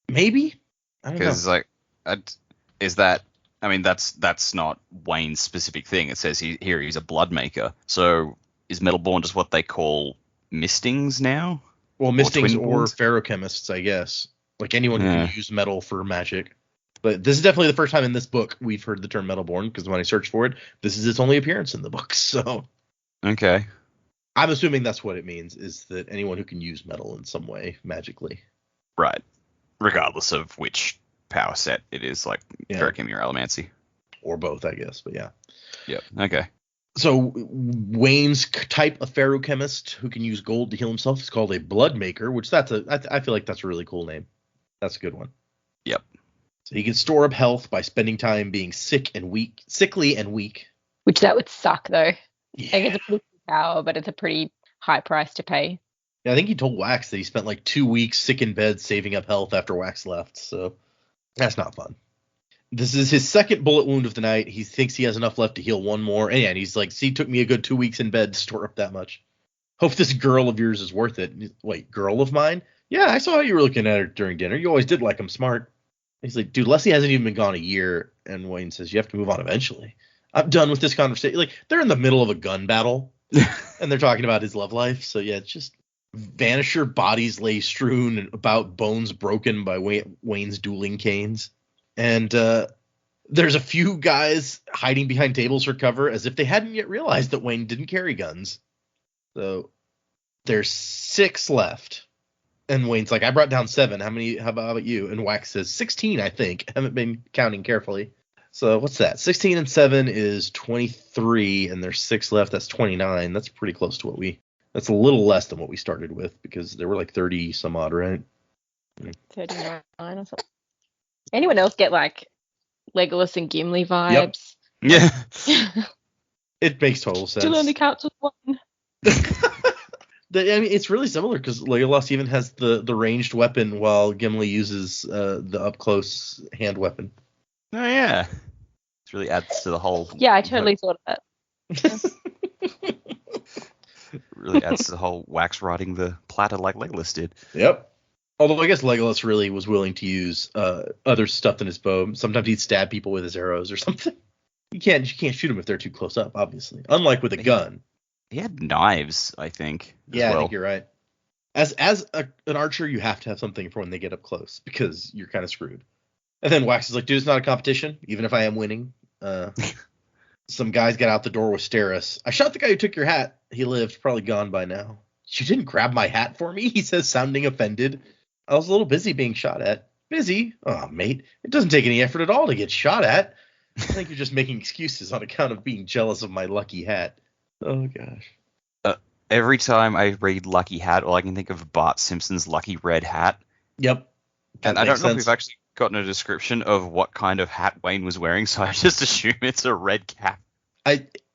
Maybe? I don't know. Because like, is that? I mean, that's not Wayne's specific thing. It says he's a blood maker. So is metalborn just what they call mistings now? Well, mistings or ferrochemists, I guess. Like anyone who can use metal for magic. But this is definitely the first time in this book we've heard the term metalborn, because when I searched for it, this is its only appearance in the book. So okay, I'm assuming that's what it means, is that anyone who can use metal in some way magically. Right. Regardless of which power set it is, like ferrochemy or allomancy. Or both, I guess, but yeah. Yep. Okay. So Wayne's type of ferrochemist who can use gold to heal himself is called a blood maker, which I feel like that's a really cool name. That's a good one. Yep. So he can store up health by spending time being sickly and weak. Which that would suck, though. Yeah. Like, it's a pretty good power, but it's a pretty high price to pay. Yeah, I think he told Wax that he spent like 2 weeks sick in bed saving up health after Wax left, so that's not fun. This is his second bullet wound of the night. He thinks he has enough left to heal one more. And he's like, see, it took me a good 2 weeks in bed to store up that much. Hope this girl of yours is worth it. Wait, girl of mine? Yeah, I saw how you were looking at her during dinner. You always did like him smart. He's like, dude, Leslie hasn't even been gone a year. And Wayne says, you have to move on eventually. I'm done with this conversation. Like, they're in the middle of a gun battle. And they're talking about his love life. So, yeah, it's just vanisher bodies lay strewn and about, bones broken by Wayne's dueling canes. And there's a few guys hiding behind tables for cover as if they hadn't yet realized that Wayne didn't carry guns. So there's 6 left. And Wayne's like, I brought down 7. How about you? And Wax says 16, I think. I haven't been counting carefully. So what's that? 16 and 7 is 23, and there's 6 left. That's 29. That's pretty close to that's a little less than what we started with, because there were like 30 some odd, right? 39 or something. Anyone else get like Legolas and Gimli vibes? Yep. Yeah. It makes total sense. Still only counts as one. It's really similar because Legolas even has the ranged weapon while Gimli uses the up close hand weapon. Oh yeah, this really adds to the whole. Yeah, I totally thought of that. Really adds to the whole wax riding the platter like Legolas did. Yep. Although I guess Legolas really was willing to use other stuff than his bow. Sometimes he'd stab people with his arrows or something. You can't shoot them if they're too close up, obviously. Unlike with a gun. He had knives, I think. Yeah, well. I think you're right. As an archer, you have to have something for when they get up close because you're kind of screwed. And then Wax is like, dude, it's not a competition, even if I am winning. Some guys got out the door with Steris. I shot the guy who took your hat. He lived, probably gone by now. You didn't grab my hat for me, he says, sounding offended. I was a little busy being shot at. Busy? Oh, mate, it doesn't take any effort at all to get shot at. I think you're just making excuses on account of being jealous of my lucky hat. Oh, gosh. Every time I read Lucky Hat, all I can think of Bart Simpson's Lucky Red Hat. Yep. And I don't know if we've actually gotten a description of what kind of hat Wayne was wearing, so I just assume it's a red cap.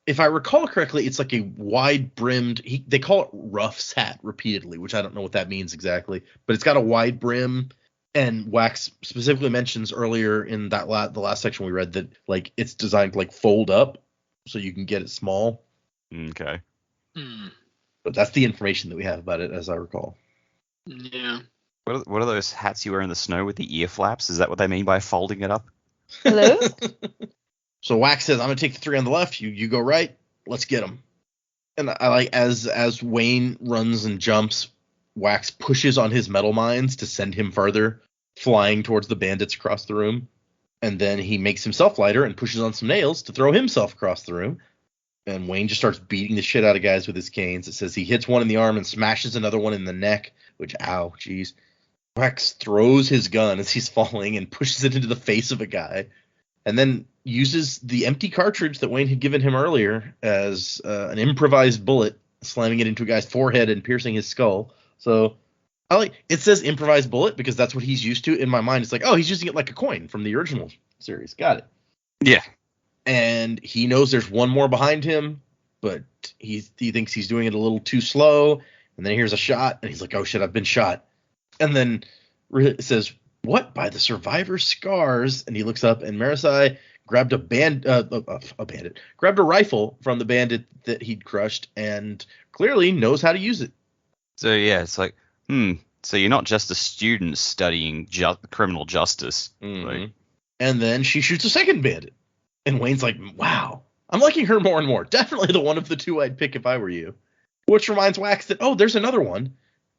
If I recall correctly, it's like a wide-brimmed. They call it Ruff's hat repeatedly, which I don't know what that means exactly, but it's got a wide brim. And Wax specifically mentions earlier in that the last section we read that like it's designed to like fold up so you can get it small. Okay. But that's the information that we have about it, as I recall. Yeah. What are those hats you wear in the snow with the ear flaps? Is that what they mean by folding it up? Hello? So Wax says, I'm going to take the three on the left. You go right. Let's get them. And I like as Wayne runs and jumps, Wax pushes on his metal mines to send him further, flying towards the bandits across the room. And then he makes himself lighter and pushes on some nails to throw himself across the room. And Wayne just starts beating the shit out of guys with his canes. It says he hits one in the arm and smashes another one in the neck, which, ow, jeez. Wax throws his gun as he's falling and pushes it into the face of a guy. And then uses the empty cartridge that Wayne had given him earlier as an improvised bullet, slamming it into a guy's forehead and piercing his skull. So it says improvised bullet because that's what he's used to. In my mind, it's like, oh, he's using it like a coin from the original series. Got it. Yeah. And he knows there's one more behind him, but he thinks he's doing it a little too slow. And then he hears a shot, and he's like, oh, shit, I've been shot. And then it says, what? By the survivor's scars. And he looks up, and Marasi grabbed grabbed a rifle from the bandit that he'd crushed and clearly knows how to use it. So, yeah, it's like, so you're not just a student studying criminal justice. Mm-hmm. Right? And then she shoots a second bandit. And Wayne's like, wow, I'm liking her more and more. Definitely the one of the two I'd pick if I were you. Which reminds Wax that, oh, there's another one.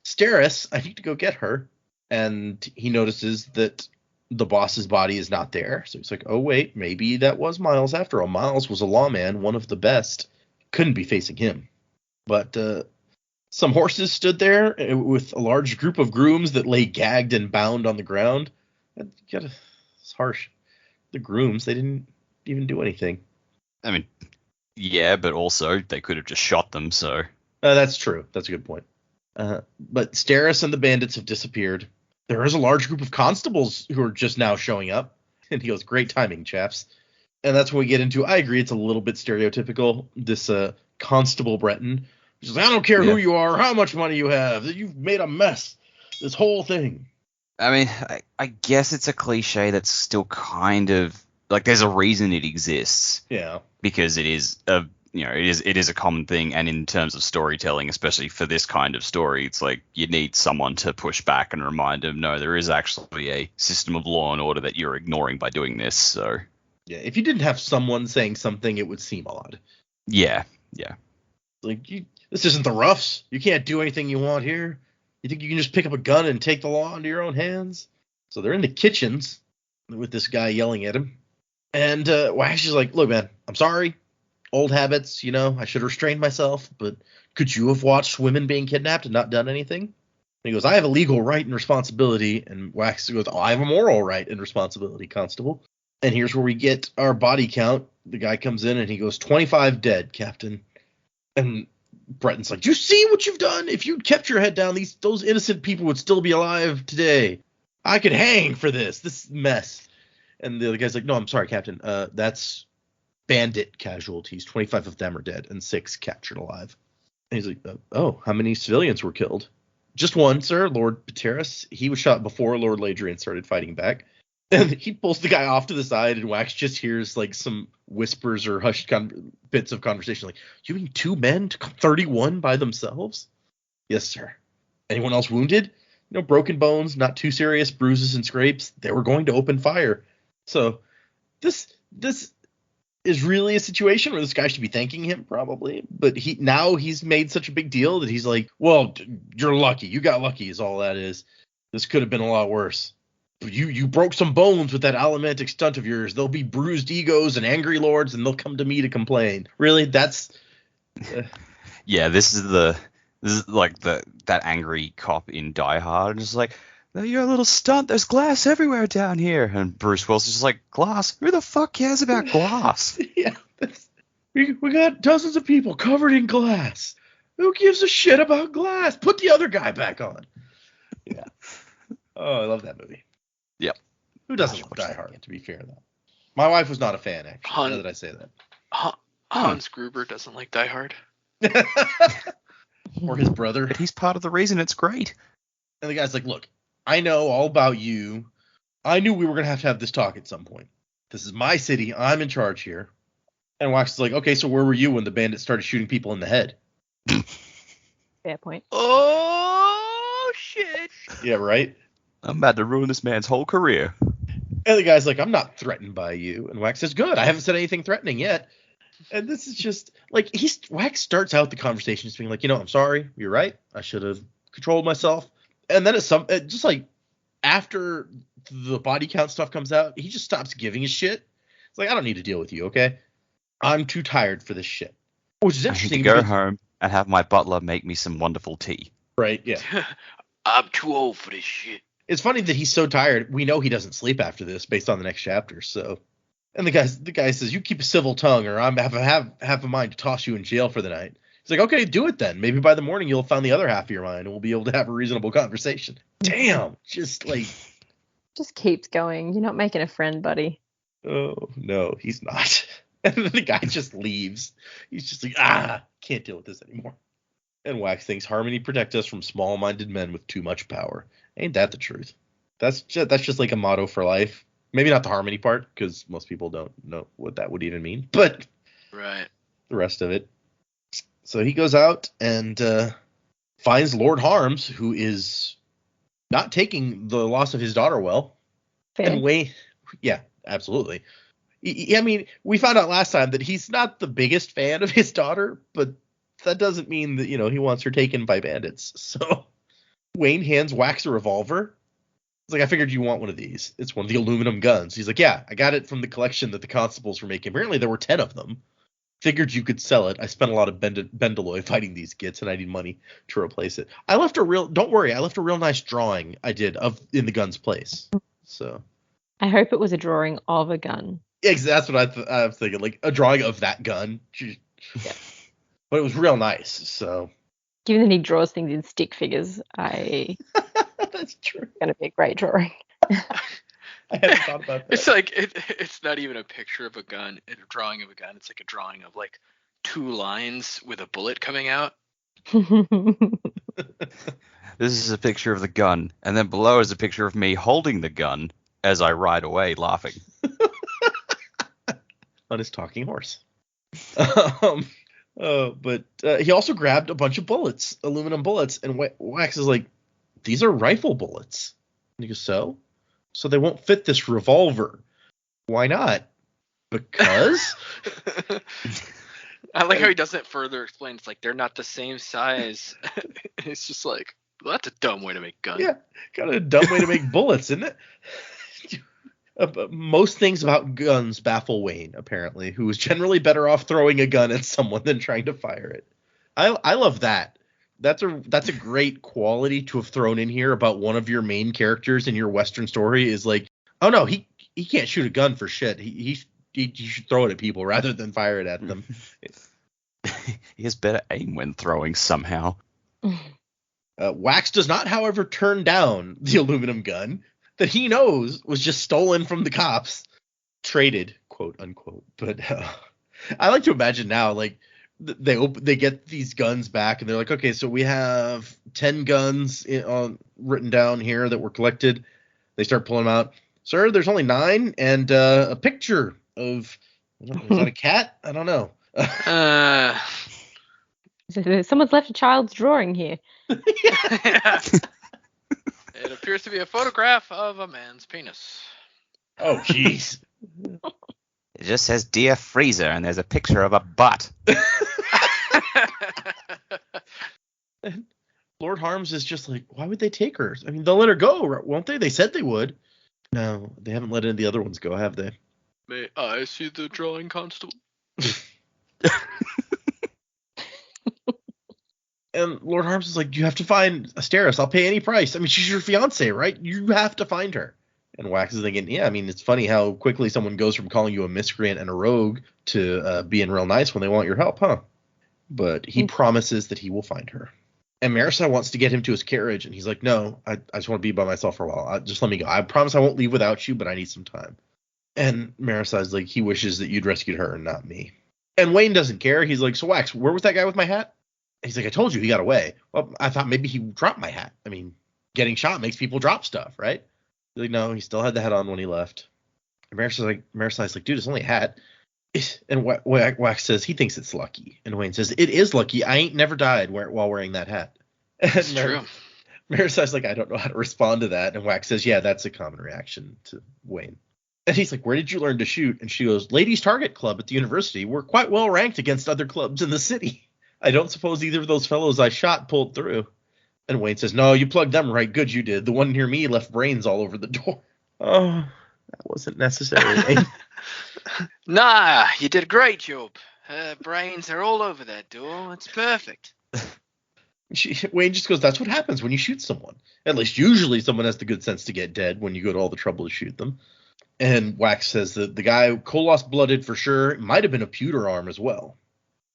Steris, I need to go get her. And he notices that the boss's body is not there. So he's like, oh, wait, maybe that was Miles after all. Miles was a lawman, one of the best. Couldn't be facing him. But some horses stood there with a large group of grooms that lay gagged and bound on the ground. It's harsh. The grooms, they didn't even do anything. I mean, yeah, but also they could have just shot them, so. That's true. That's a good point. But Steris and the bandits have disappeared. There is a large group of constables who are just now showing up. And he goes, great timing, chaps. And that's when we get into, I agree, it's a little bit stereotypical, this Constable Breton. He's like, I don't care who you are, how much money you have, you've made a mess. This whole thing. I mean, I guess it's a cliche that's still kind of, like, there's a reason it exists. Yeah. Because it is a common thing, and in terms of storytelling, especially for this kind of story, it's like you need someone to push back and remind them, no, there is actually a system of law and order that you're ignoring by doing this. So yeah, if you didn't have someone saying something, it would seem odd. Yeah. Like, this isn't the Roughs. You can't do anything you want here. You think you can just pick up a gun and take the law into your own hands? So they're in the kitchens with this guy yelling at him. And Wax is like, look, man, I'm sorry. Old habits, I should have restrained myself, but could you have watched women being kidnapped and not done anything? And he goes, I have a legal right and responsibility. And Wax goes, I have a moral right and responsibility, Constable. And here's where we get our body count. The guy comes in and he goes, 25 dead, Captain. And Breton's like, do you see what you've done? If you'd kept your head down, those innocent people would still be alive today. I could hang for this mess. And the other guy's like, no, I'm sorry, Captain. That's bandit casualties. 25 of them are dead and 6 captured alive. And he's like, oh, how many civilians were killed? Just one, sir, Lord Pateris. He was shot before Lord Ladrian started fighting back. And he pulls the guy off to the side, and Wax just hears like some whispers or hushed bits of conversation. Like, you mean 2 men to 31 by themselves? Yes, sir. Anyone else wounded? Broken bones, not too serious, bruises and scrapes. They were going to open fire. So this is really a situation where this guy should be thanking him, probably. But he's made such a big deal that he's like, well, you're lucky. You got lucky is all that is. This could have been a lot worse. But you broke some bones with that allomantic stunt of yours. There'll be bruised egos and angry lords, and they'll come to me to complain. Really? That's... Yeah, this is like that angry cop in Die Hard. Just like, you're a little stunt. There's glass everywhere down here. And Bruce Willis is just like, glass? Who the fuck cares about glass? Yeah, we got dozens of people covered in glass. Who gives a shit about glass? Put the other guy back on. Yeah. Oh, I love that movie. Yep. Who doesn't love Die Hard, to be fair, though? My wife was not a fan, actually, now that I say that. Hans Gruber doesn't like Die Hard. Or his brother. But he's part of the reason it's great. And the guy's like, look, I know all about you. I knew we were going to have this talk at some point. This is my city. I'm in charge here. And Wax is like, okay, so where were you when the bandits started shooting people in the head? Fair point. Oh, shit. Yeah, right? I'm about to ruin this man's whole career. And the guy's like, I'm not threatened by you. And Wax says, good. I haven't said anything threatening yet. And this is just, like, Wax starts out the conversation just being like, I'm sorry. You're right. I should have controlled myself. And then just like after the body count stuff comes out, he just stops giving a shit. It's like, I don't need to deal with you, okay? I'm too tired for this shit. Which is interesting. I need to go home and have my butler make me some wonderful tea. Right, yeah. I'm too old for this shit. It's funny that he's so tired. We know he doesn't sleep after this based on the next chapter, so. And the guy says, you keep a civil tongue or I'm have a mind to toss you in jail for the night. He's like, okay, do it then. Maybe by the morning you'll find the other half of your mind and we'll be able to have a reasonable conversation. Damn. Just like. Just keeps going. You're not making a friend, buddy. Oh, no, he's not. And then the guy just leaves. He's just like, can't deal with this anymore. And Wax thinks harmony protects us from small-minded men with too much power. Ain't that the truth? That's just like a motto for life. Maybe not the harmony part, because most people don't know what that would even mean. But right, the rest of it. So he goes out and finds Lord Harms, who is not taking the loss of his daughter well. Fair. And Wayne, yeah, absolutely. I mean, we found out last time that he's not the biggest fan of his daughter, but that doesn't mean that, he wants her taken by bandits. So Wayne hands Wax a revolver. He's like, I figured you want one of these. It's one of the aluminum guns. He's like, yeah, I got it from the collection that the constables were making. Apparently there were 10 of them. Figured you could sell it. I spent a lot of Bendeloy fighting these gits, and I need money to replace it. Don't worry, I left a real nice drawing I did in the gun's place. So I hope it was a drawing of a gun. Yeah, that's what I was thinking, like a drawing of that gun. Yeah. But it was real nice, so. Given that he draws things in stick figures, That's true. It's going to be a great drawing. I hadn't thought about that. It's like it's not even a picture of a gun, a drawing of a gun. It's like a drawing of like 2 lines with a bullet coming out. This is a picture of the gun, and then below is a picture of me holding the gun as I ride away laughing. On his talking horse. But he also grabbed a bunch of bullets, aluminum bullets, and Wax is like, these are rifle bullets. And he goes, so? So they won't fit this revolver. Why not? Because? I like how he doesn't further explain. It's like, they're not the same size. It's just like, well, that's a dumb way to make guns. Yeah, kind of a dumb way to make bullets, isn't it? Most things about guns baffle Wayne, apparently, who is generally better off throwing a gun at someone than trying to fire it. I love that. That's a great quality to have thrown in here about one of your main characters in your Western story is like, oh no, he can't shoot a gun for shit. He should throw it at people rather than fire it at them. He has better aim when throwing somehow. Wax does not, however, turn down the aluminum gun that he knows was just stolen from the cops, traded, quote unquote. But I like to imagine now, like they get these guns back, and they're like, okay, so we have 10 guns written down here that were collected. They start pulling them out. Sir, there's only 9, and a picture of, is that a cat? I don't know. Someone's left a child's drawing here. Yeah. It appears to be a photograph of a man's penis. Oh, jeez. It just says Dear Freezer, and there's a picture of a butt. Lord Harms is just like, why would they take her? I mean, they'll let her go, won't they? They said they would. No, they haven't let any of the other ones go, have they? May I see the drawing, Constable? And Lord Harms is like, you have to find Asteris. I'll pay any price. I mean, she's your fiance, right? You have to find her. And Wax is thinking, yeah, I mean, it's funny how quickly someone goes from calling you a miscreant and a rogue to being real nice when they want your help, huh? But he promises that he will find her. And Marasi wants to get him to his carriage, and he's like, no, I just want to be by myself for a while. Just let me go. I promise I won't leave without you, but I need some time. And Marasi's like, he wishes that you'd rescued her and not me. And Wayne doesn't care. He's like, so Wax, where was that guy with my hat? He's like, I told you he got away. Well, I thought maybe he dropped my hat. I mean, getting shot makes people drop stuff, right? He's like, no, he still had the hat on when he left. And Marasi's like, dude, it's only a hat. And Wax says he thinks it's lucky. And Wayne says, it is lucky. I ain't never died while wearing that hat. It's true. Marasi's like, I don't know how to respond to that. And Wax says, yeah, that's a common reaction to Wayne. And he's like, where did you learn to shoot? And she goes, Ladies Target Club at the university. We're quite well ranked against other clubs in the city. I don't suppose either of those fellows I shot pulled through. And Wayne says, no, you plugged them right. Good, you did. The one near me left brains all over the door. Oh, that wasn't necessary. Nah, you did a great job. Brains are all over that door. It's perfect. Wayne just goes, that's what happens when you shoot someone. At least usually someone has the good sense to get dead when you go to all the trouble to shoot them. And Wax says that the guy, Kolos blooded for sure, might have been a pewter arm as well.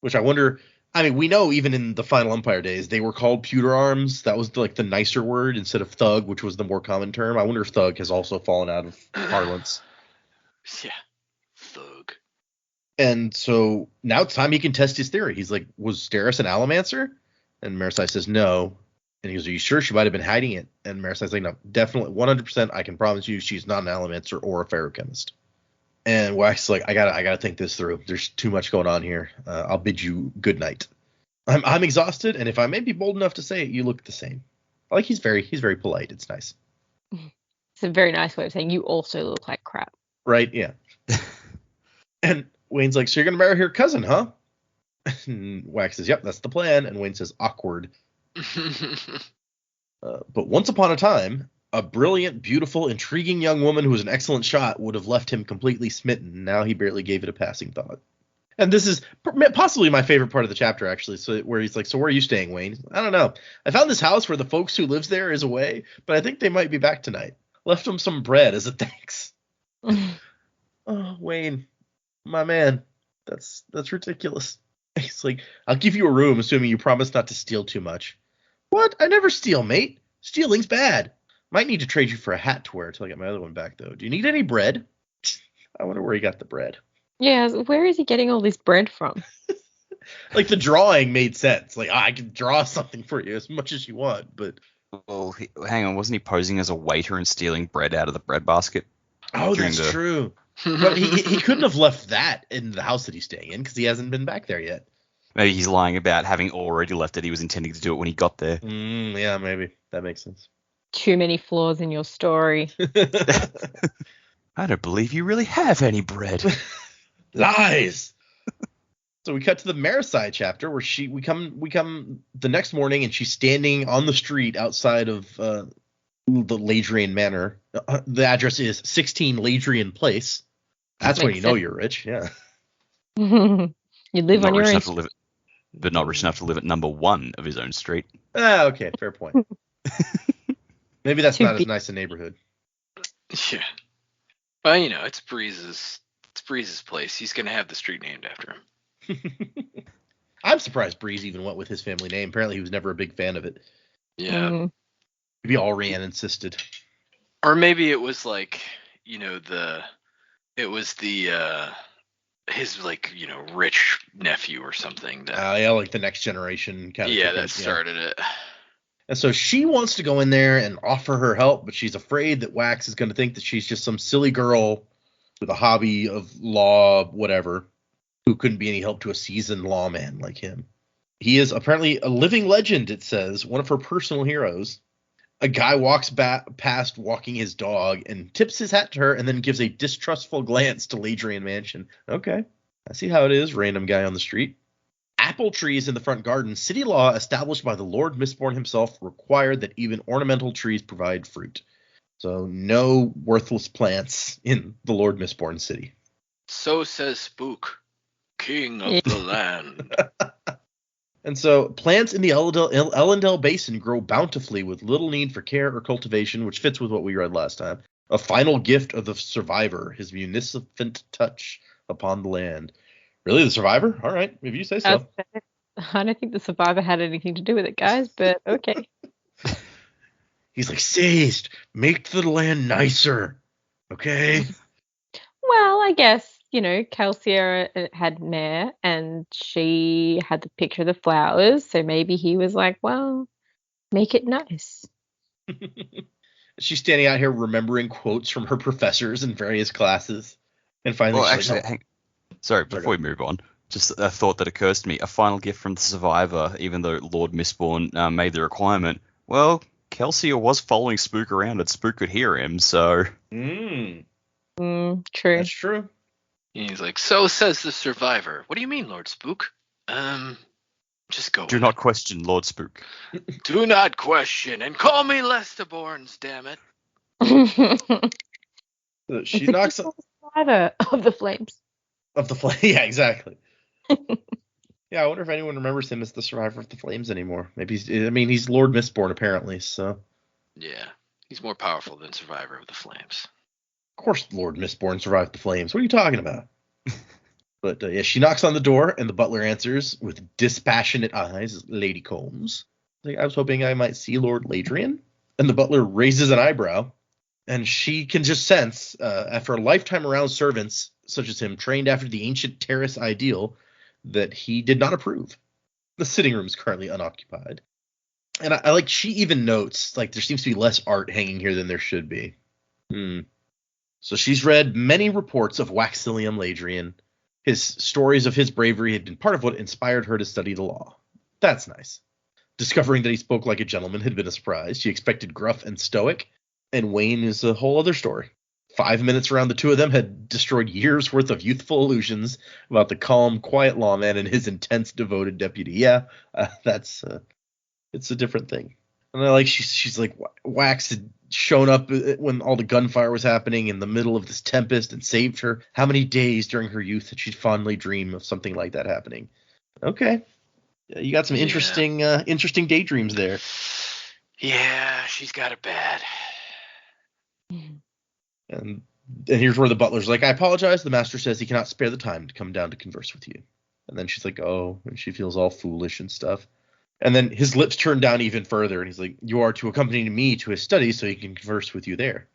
Which I wonder, I mean, we know even in the Final Empire days, they were called pewter arms. That was like the nicer word instead of thug, which was the more common term. I wonder if thug has also fallen out of parlance. Yeah, thug. And so now it's time he can test his theory. He's like, was Steris an Allomancer? And Marasi says no. And he goes, are you sure she might have been hiding it? And Marasi's like, no, definitely 100%. I can promise you she's not an Allomancer or a ferrochemist. And Wax is like, I gotta think this through. There's too much going on here. I'll bid you good night. I'm exhausted, and if I may be bold enough to say it, you look the same. Like he's very polite. It's nice. It's a very nice way of saying you also look like crap. Right? Yeah. And Wayne's like, so you're gonna marry her cousin, huh? And Wax says, yep, that's the plan. And Wayne says, awkward. But once upon a time, a brilliant, beautiful, intriguing young woman who was an excellent shot would have left him completely smitten. Now he barely gave it a passing thought. And this is possibly my favorite part of the chapter, actually, so where he's like, so where are you staying, Wayne? I don't know. I found this house where the folks who lives there is away, but I think they might be back tonight. Left them some bread as a thanks. Oh, Wayne, my man, that's ridiculous. He's like, I'll give you a room, assuming you promise not to steal too much. What? I never steal, mate. Stealing's bad. Might need to trade you for a hat to wear until I get my other one back, though. Do you need any bread? I wonder where he got the bread. Yeah, where is he getting all this bread from? Like, the drawing made sense. Like, I can draw something for you as much as you want, but... Well, hang on. Wasn't he posing as a waiter and stealing bread out of the bread basket? Oh, that's true. But he couldn't have left that in the house that he's staying in because he hasn't been back there yet. Maybe he's lying about having already left it. He was intending to do it when he got there. Yeah, maybe. That makes sense. Too many flaws in your story. I don't believe you really have any bread. Lies. So we cut to the Marasi chapter where we come the next morning and she's standing on the street outside of the Ladrian Manor. The address is 16 Ladrian Place. That's when you know you're rich. Yeah. You live on your own. But not rich enough to live at number 1 of his own street. Okay, fair point. Maybe that's not as nice a neighborhood. Yeah. Well, you know, it's Breeze's place. He's gonna have the street named after him. I'm surprised Breeze even went with his family name. Apparently he was never a big fan of it. Yeah. Maybe Alrian insisted. Or maybe it was like, you know, his rich nephew or something. That Yeah, like the next generation kind of. that started it. And so she wants to go in there and offer her help, but she's afraid that Wax is going to think that she's just some silly girl with a hobby of law, whatever, who couldn't be any help to a seasoned lawman like him. He is apparently a living legend, it says, one of her personal heroes. A guy walks past walking his dog and tips his hat to her and then gives a distrustful glance to Ladrian Mansion. Okay, I see how it is, random guy on the street. Apple trees in the front garden. City law established by the Lord Mistborn himself required that even ornamental trees provide fruit. So no worthless plants in the Lord Mistborn city. So says Spook, king of the land. And so plants in the Ellendale Basin grow bountifully with little need for care or cultivation, which fits with what we read last time. A final gift of the survivor, his munificent touch upon the land. Really, the survivor? All right, if you say so. I don't think the survivor had anything to do with it, guys, but okay. He's like, Seized, make the land nicer, okay? Well, I guess, Calciera had an heir and she had the picture of the flowers, so maybe he was like, well, make it nice. She's standing out here remembering quotes from her professors in various classes. And finally, sorry, before we move on, just a thought that occurs to me. A final gift from the survivor, even though Lord Mistborn made the requirement. Well, Kelsier was following Spook around and Spook could hear him, so... True. That's true. And he's like, so says the survivor. What do you mean, Lord Spook? Just go. Do not question Lord Spook. Do not question, and call me Lestaborns, damn it. She knocks up... Survivor of the flames. Of the flame, yeah, exactly. Yeah, I wonder if anyone remembers him as the survivor of the flames anymore. Maybe he's Lord Mistborn apparently, so. Yeah, he's more powerful than survivor of the flames. Of course, Lord Mistborn survived the flames. What are you talking about? But yeah, she knocks on the door, and the butler answers with dispassionate eyes, Lady Combs. Like, I was hoping I might see Lord Ladrian. And the butler raises an eyebrow, and she can just sense, after a lifetime around servants such as him, trained after the ancient terrace ideal, that he did not approve. The sitting room is currently unoccupied. And I like, she even notes, like, there seems to be less art hanging here than there should be. So she's read many reports of Waxilium Ladrian. His stories of his bravery had been part of what inspired her to study the law. That's nice. Discovering that he spoke like a gentleman had been a surprise. She expected gruff and stoic, and Wayne is a whole other story. 5 minutes around the two of them had destroyed years' worth of youthful illusions about the calm, quiet lawman and his intense, devoted deputy. Yeah, it's a different thing. And I like she's like, Wax had shown up when all the gunfire was happening in the middle of this tempest and saved her. How many days during her youth did she fondly dream of something like that happening? Okay, you got some interesting daydreams there. Yeah, she's got it bad. And here's where the butler's like, I apologize. The master says he cannot spare the time to come down to converse with you. And then she's like, oh, and she feels all foolish and stuff. And then his lips turn down even further, and he's like, you are to accompany me to his study so he can converse with you there.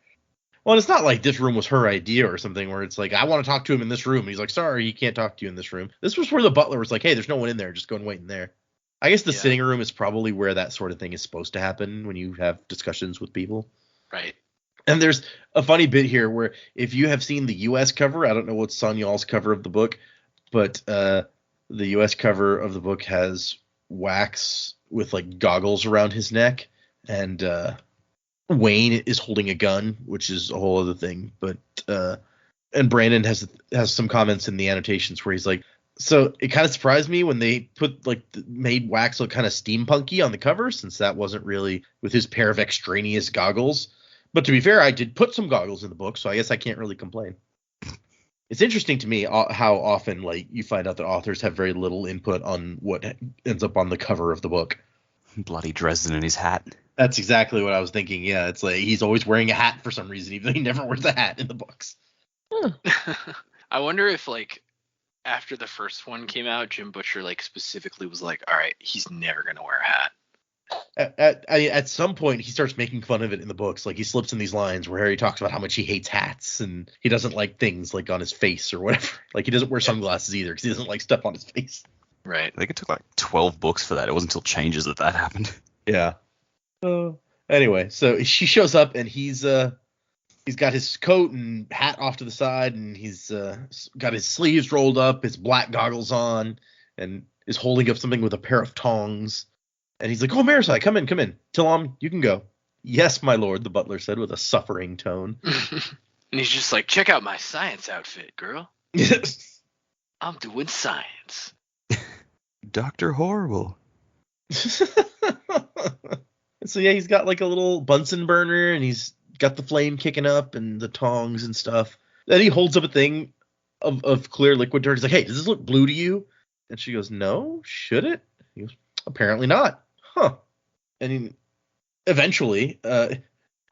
Well, it's not like this room was her idea or something where it's like, I want to talk to him in this room. And he's like, sorry, he can't talk to you in this room. This was where the butler was like, hey, there's no one in there. Just go and wait in there. I guess the sitting room is probably where that sort of thing is supposed to happen when you have discussions with people. Right. And there's a funny bit here where if you have seen the U.S. cover, I don't know what's on y'all's cover of the book, but the U.S. cover of the book has Wax with like goggles around his neck, and Wayne is holding a gun, which is a whole other thing. But and Brandon has some comments in the annotations where he's like, so it kind of surprised me when they put made Wax look kind of steampunky on the cover, since that wasn't really with his pair of extraneous goggles. But to be fair, I did put some goggles in the book, so I guess I can't really complain. It's interesting to me how often you find out that authors have very little input on what ends up on the cover of the book. Bloody Dresden in his hat. That's exactly what I was thinking. Yeah, it's like he's always wearing a hat for some reason, even though he never wears a hat in the books. I wonder if after the first one came out, Jim Butcher specifically was like, all right, he's never going to wear a hat. At some point he starts making fun of it in the books. Like he slips in these lines where Harry talks about how much he hates hats and he doesn't like things like on his face or whatever. Like he doesn't wear sunglasses either because he doesn't like stuff on his face. Right. I think it took like 12 books for that. It wasn't until Changes that happened. Yeah. Anyway, so she shows up and he's got his coat and hat off to the side and he's got his sleeves rolled up, his black goggles on, and is holding up something with a pair of tongs. And he's like, "Oh, Marasi, come in. Tilom, you can go." "Yes, my lord," the butler said with a suffering tone. And he's just like, "Check out my science outfit, girl. I'm doing science." Dr. Horrible. So yeah, he's got like a little Bunsen burner and he's got the flame kicking up and the tongs and stuff. Then he holds up a thing of clear liquid dirt. He's like, "Hey, does this look blue to you?" And she goes, "No, should it?" He goes, "Apparently not." Huh. And eventually, I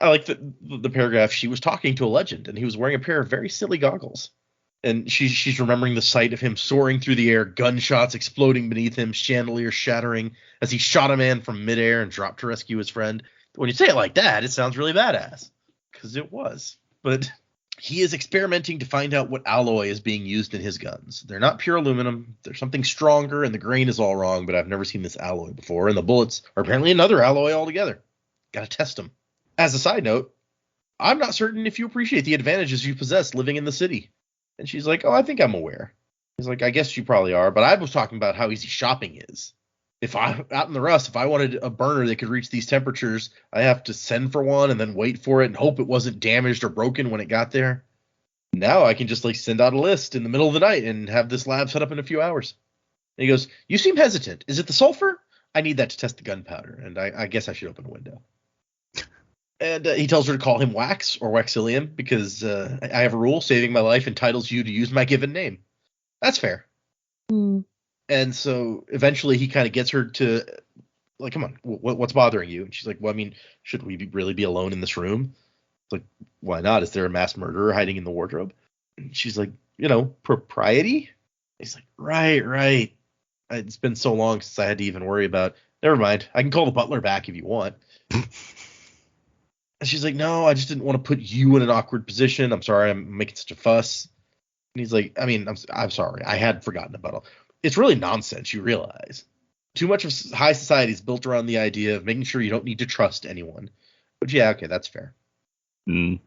like the paragraph. She was talking to a legend, and he was wearing a pair of very silly goggles. And she's remembering the sight of him soaring through the air, gunshots exploding beneath him, chandeliers shattering as he shot a man from midair and dropped to rescue his friend. When you say it like that, it sounds really badass. Because it was. But he is experimenting to find out what alloy is being used in his guns. They're not pure aluminum. They're something stronger, and the grain is all wrong, but I've never seen this alloy before, and the bullets are apparently another alloy altogether. Gotta test them. As a side note, I'm not certain if you appreciate the advantages you possess living in the city. And she's like, "Oh, I think I'm aware." He's like, "I guess you probably are, but I was talking about how easy shopping is. If I out in the rust, if I wanted a burner that could reach these temperatures, I have to send for one and then wait for it and hope it wasn't damaged or broken when it got there. Now I can just like send out a list in the middle of the night and have this lab set up in a few hours." And he goes, "You seem hesitant. Is it the sulfur? I need that to test the gunpowder, and I guess I should open a window." And he tells her to call him Wax or Waxilium because I have a rule: saving my life entitles you to use my given name. That's fair. Hmm. And so eventually he kind of gets her to, like, "Come on, what's bothering you?" And she's like, "Well, I mean, should we really be alone in this room?" It's like, "Why not? Is there a mass murderer hiding in the wardrobe?" And she's like, "Propriety?" He's like, Right. It's been so long since I had to even worry about. Never mind. I can call the butler back if you want." And she's like, "No, I just didn't want to put you in an awkward position. I'm sorry I'm making such a fuss." And he's like, "I mean, I'm sorry. I had forgotten about all." It's really nonsense, you realize. Too much of high society is built around the idea of making sure you don't need to trust anyone. But yeah, okay, that's fair. Mm.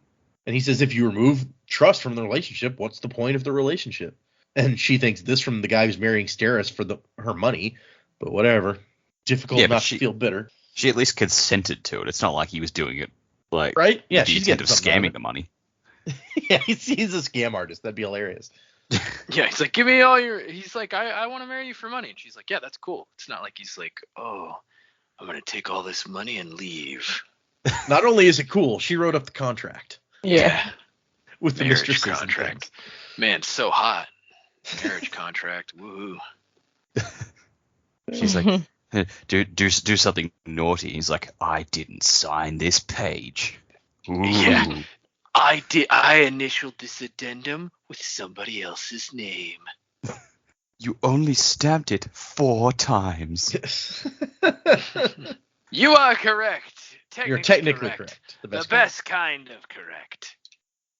And he says, if you remove trust from the relationship, what's the point of the relationship? And she thinks this from the guy who's marrying Steris for her money. But whatever. Difficult not to feel bitter. She at least consented to it. It's not like he was doing it like right? Yeah, with the she's intent getting of scamming the money. Yeah, he's a scam artist. That'd be hilarious. Yeah, he's like, "Give me all your." He's like, I want to marry you for money. And she's like, "Yeah, that's cool." It's not like he's like, "Oh, I'm gonna take all this money and leave." Not only is it cool, she wrote up the contract. Yeah. With the Marriage mistresses contract. Man, so hot. Marriage contract. Woohoo. She's like, do something naughty. He's like, "I didn't sign this page." Ooh. Yeah. I initialed this addendum with somebody else's name. You only stamped it 4 times. You are correct. You're technically correct. The best kind of correct.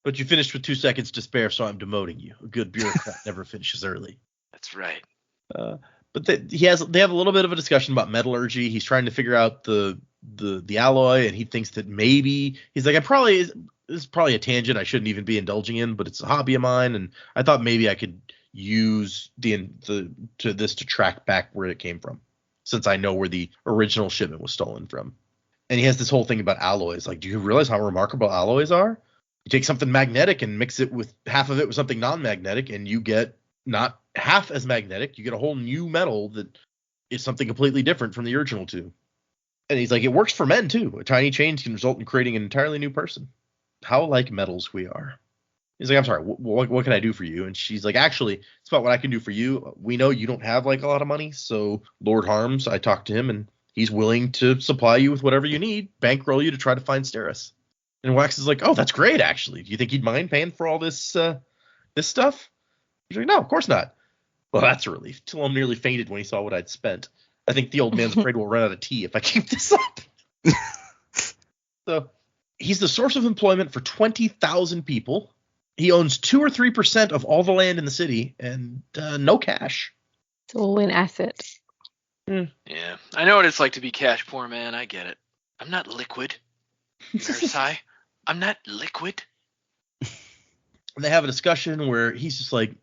But you finished with 2 seconds to spare, so I'm demoting you. A good bureaucrat never finishes early. That's right. But they have a little bit of a discussion about metallurgy. He's trying to figure out the alloy, and he thinks that maybe he's like, this is probably a tangent I shouldn't even be indulging in, but it's a hobby of mine, and I thought maybe I could use this to track back where it came from, since I know where the original shipment was stolen from. And he has this whole thing about alloys. Like, do you realize how remarkable alloys are? You take something magnetic and mix it with half of it with something non-magnetic, and you get not half as magnetic. You get a whole new metal that is something completely different from the original two. And he's like, it works for men too. A tiny change can result in creating an entirely new person. How like metals we are. He's like, I'm sorry, what can I do for you? And she's like, actually, it's about what I can do for you. We know you don't have like a lot of money, so Lord Harms, I talked to him, and he's willing to supply you with whatever you need, bankroll you to try to find Steris. And Wax is like, oh, that's great, actually. Do you think he'd mind paying for all this stuff? He's like, no, of course not. Well, that's a relief. Tilom nearly fainted when he saw what I'd spent. I think the old man's afraid we'll run out of tea if I keep this up. So he's the source of employment for 20,000 people. He owns 2 or 3% of all the land in the city and no cash. It's all in assets. Yeah, I know what it's like to be cash poor, man. I get it. I'm not liquid. Marasi, I'm not liquid. And they have a discussion where he's just like,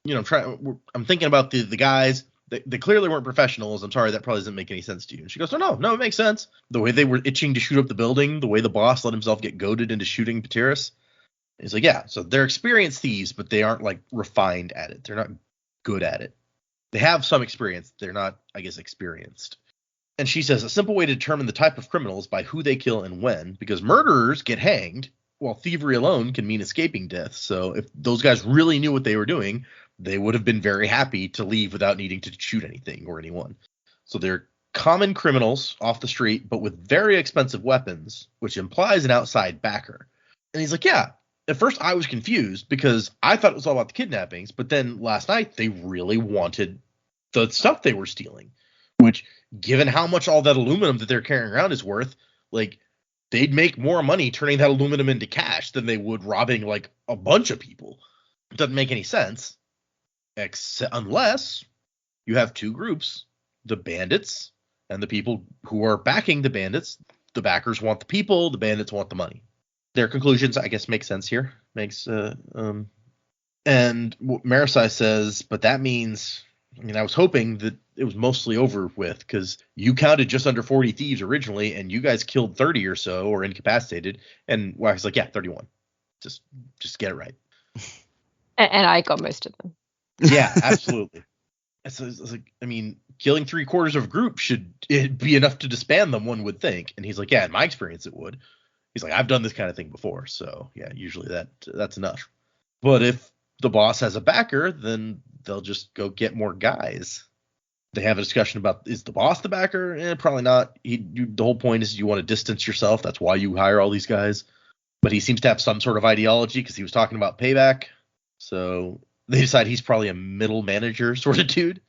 I'm thinking about the guys. They clearly weren't professionals. I'm sorry, that probably doesn't make any sense to you. And she goes, no, it makes sense. The way they were itching to shoot up the building, the way the boss let himself get goaded into shooting Pateris. He's like, yeah, so they're experienced thieves, but they aren't like refined at it. They're not good at it. They have some experience. They're not, I guess, experienced. And she says a simple way to determine the type of criminals by who they kill and when, because murderers get hanged, while thievery alone can mean escaping death. So if those guys really knew what they were doing, they would have been very happy to leave without needing to shoot anything or anyone. So they're common criminals off the street, but with very expensive weapons, which implies an outside backer. And he's like, yeah. At first, I was confused because I thought it was all about the kidnappings, but then last night they really wanted the stuff they were stealing, which, given how much all that aluminum that they're carrying around is worth, like, they'd make more money turning that aluminum into cash than they would robbing, like, a bunch of people. It doesn't make any sense, unless you have two groups, the bandits and the people who are backing the bandits. The backers want the people, the bandits want the money. Their conclusions, I guess, make sense here. And Marasi says, but that means, I was hoping that it was mostly over with because you counted just under 40 thieves originally, and you guys killed 30 or so or incapacitated. And Wax like, yeah, 31. Just get it right. And I got most of them. Yeah, absolutely. So it's like, killing 3/4 of a group should it be enough to disband them, one would think. And he's like, yeah, in my experience, it would. He's like, I've done this kind of thing before, so yeah, usually that's enough. But if the boss has a backer, then they'll just go get more guys. They have a discussion about, is the boss the backer? Probably not. The whole point is you want to distance yourself. That's why you hire all these guys. But he seems to have some sort of ideology because he was talking about payback. So they decide he's probably a middle manager sort of dude.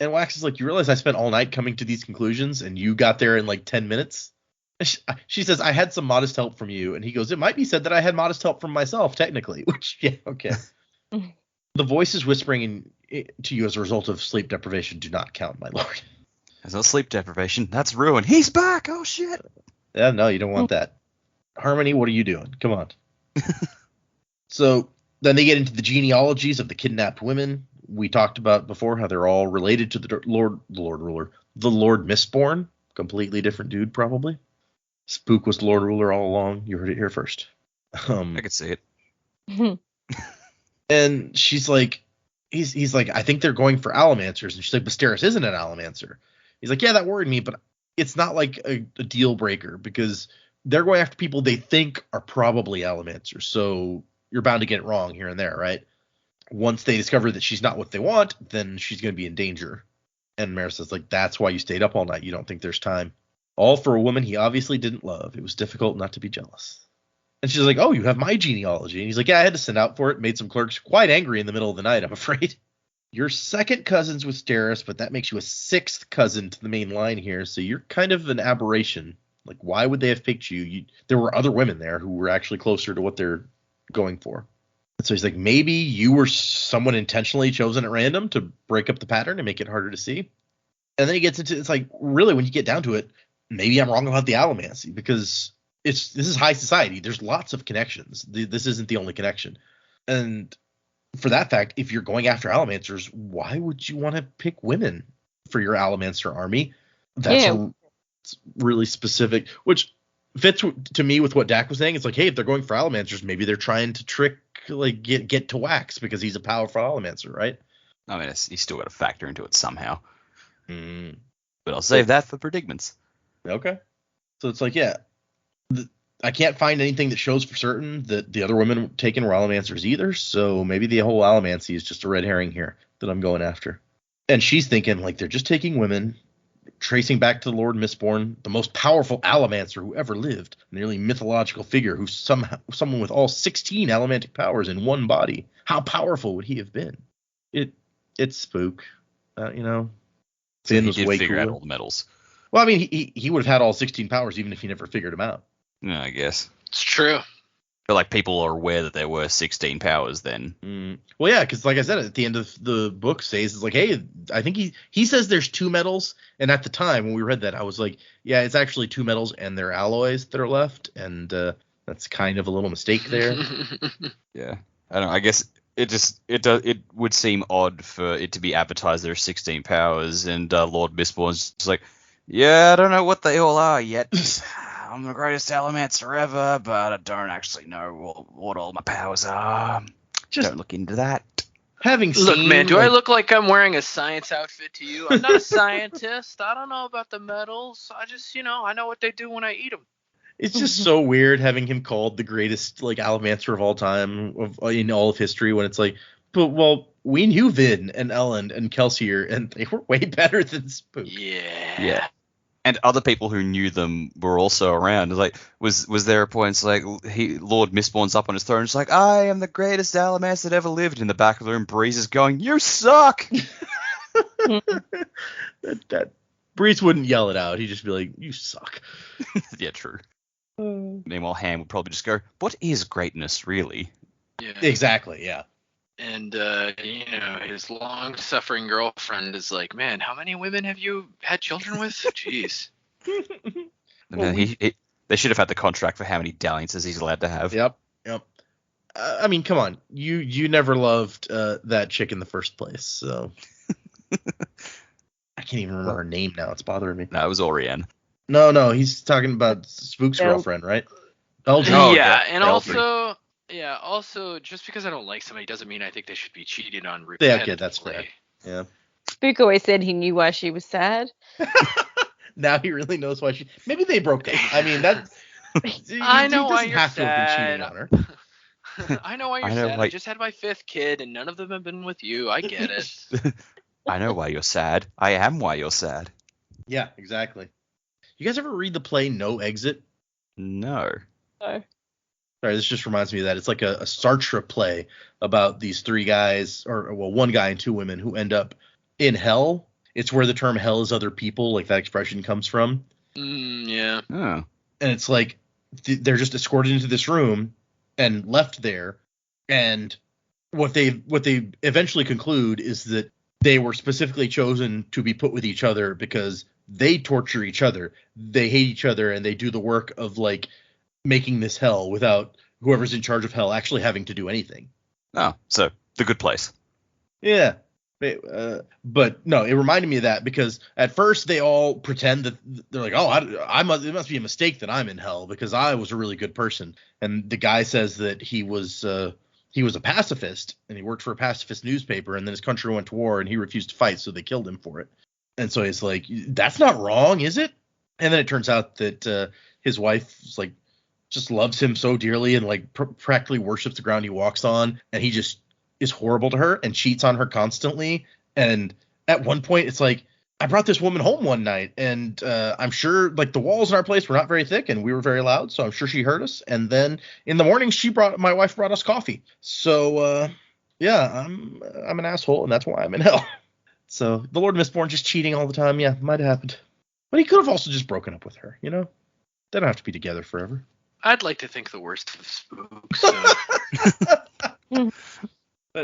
And Wax is like, you realize I spent all night coming to these conclusions and you got there in like 10 minutes? She says, I had some modest help from you. And he goes, it might be said that I had modest help from myself, technically. Which, yeah, okay. The voices whispering to you as a result of sleep deprivation do not count, my lord. There's no sleep deprivation. That's ruin. He's back. Oh, shit. Yeah, no, you don't want that. Harmony, what are you doing? Come on. So then they get into the genealogies of the kidnapped women. We talked about before how they're all related to the Lord Mistborn. Completely different dude, probably. Spook was the Lord Ruler all along. You heard it here first. I could see it. And she's like, he's like, I think they're going for Allomancers. And she's like, Basteris isn't an Allomancer. He's like, yeah, that worried me, but it's not like a deal breaker because they're going after people they think are probably Allomancers. So you're bound to get it wrong here and there, right? Once they discover that she's not what they want, then she's going to be in danger. And Marisa's like, that's why you stayed up all night. You don't think there's time. All for a woman he obviously didn't love. It was difficult not to be jealous. And she's like, oh, you have my genealogy. And he's like, yeah, I had to send out for it. Made some clerks quite angry in the middle of the night, I'm afraid. You're second cousins with Steris, but that makes you a sixth cousin to the main line here. So you're kind of an aberration. Like, why would they have picked you? There were other women there who were actually closer to what they're going for. And so he's like, maybe you were someone intentionally chosen at random to break up the pattern and make it harder to see. And then he gets into, it's like, really, when you get down to it, maybe I'm wrong about the Allomancy because this is high society. There's lots of connections. This isn't the only connection. And for that fact, if you're going after Allomancers, why would you want to pick women for your Allomancer army? That's really specific, which fits to me with what Dak was saying. It's like, hey, if they're going for Allomancers, maybe they're trying to trick, like, get to Wax because he's a powerful Allomancer, right? I mean, you still got to factor into it somehow. But I'll save that for predicaments. Okay. So it's like, yeah, I can't find anything that shows for certain that the other women taken were Allomancers either. So maybe the whole Allomancy is just a red herring here that I'm going after. And she's thinking, like, they're just taking women, tracing back to the Lord Mistborn, the most powerful Allomancer who ever lived, a nearly mythological figure who's someone with all 16 Allomantic powers in one body. How powerful would he have been? It's Spook, you know. So Finn he was did way figure out cooler. all the medals. Well, I mean, he would have had all 16 powers even if he never figured them out. Yeah, I guess. It's true. But like people are aware that there were 16 powers then. Well, yeah, because like I said, at the end of the book, says it's like, hey, I think he says there's 2 metals, and at the time when we read that, I was like, yeah, it's actually 2 metals and they're alloys that are left, and that's kind of a little mistake there. Yeah. I don't know. I guess it would seem odd for it to be advertised there are 16 powers, and Lord Mistborn's just like, yeah, I don't know what they all are yet. I'm the greatest Allomancer ever, but I don't actually know what all my powers are. Just don't look into that. having Look, seen, man, do I like- look like I'm wearing a science outfit to you? I'm not a scientist. I don't know about the metals. I just, I know what they do when I eat them. It's just so weird having him called the greatest like Allomancer of all time in all of history when it's like, but well, we knew Vin and Ellen and Kelsier and they were way better than Spook. Yeah. And other people who knew them were also around. Like, was there a point it's like Lord Mistborn's up on his throne? It's like, I am the greatest Allomancer that ever lived. In the back of the room, Breeze is going, "You suck." that Breeze wouldn't yell it out. He'd just be like, "You suck." Yeah, true. Meanwhile, Ham would probably just go, "What is greatness, really?" Yeah. Exactly. Yeah. And, his long-suffering girlfriend is like, man, how many women have you had children with? Jeez. They should have had the contract for how many dalliances he's allowed to have. Yep. I mean, come on. You never loved that chick in the first place, so I can't even remember her name now. It's bothering me. No, it was Orianne. No, he's talking about Spook's girlfriend, right? Eldrin. Oh, yeah, and Eldrin. also, just because I don't like somebody doesn't mean I think they should be cheated on repeatedly. Yeah, okay, that's fair. Yeah. Spook always said he knew why she was sad. Now he really knows why she. Maybe they broke up. I mean, that. I know why you're have to have been sad. cheating on her. I know why you're sad. I just had my 5th kid, and none of them have been with you. I get it. I know why you're sad. I am why you're sad. Yeah, exactly. You guys ever read the play No Exit? No. So Sorry, this just reminds me of that. It's like a Sartre play about these 3 guys, or well, 1 guy and 2 women who end up in hell. It's where the term hell is other people, like that expression comes from. Yeah. Oh. And it's like they're just escorted into this room and left there. And what they eventually conclude is that they were specifically chosen to be put with each other because they torture each other. They hate each other, and they do the work of like making this hell without whoever's in charge of hell actually having to do anything. Oh, so the good place. Yeah. But no, it reminded me of that because at first they all pretend that they're like, oh, it must be a mistake that I'm in hell because I was a really good person. And the guy says that he was a pacifist and he worked for a pacifist newspaper, and then his country went to war and he refused to fight, so they killed him for it. And so he's like, that's not wrong, is it? And then it turns out that his wife like just loves him so dearly and like practically worships the ground he walks on, and he just is horrible to her and cheats on her constantly. And at one point it's like, I brought this woman home one night, and I'm sure like the walls in our place were not very thick and we were very loud, so I'm sure she heard us. And then in the morning my wife brought us coffee. So yeah, I'm an asshole, and that's why I'm in hell. So the Lord Mistborn just cheating all the time, yeah, might have happened. But he could have also just broken up with her, They don't have to be together forever. I'd like to think the worst of Spook.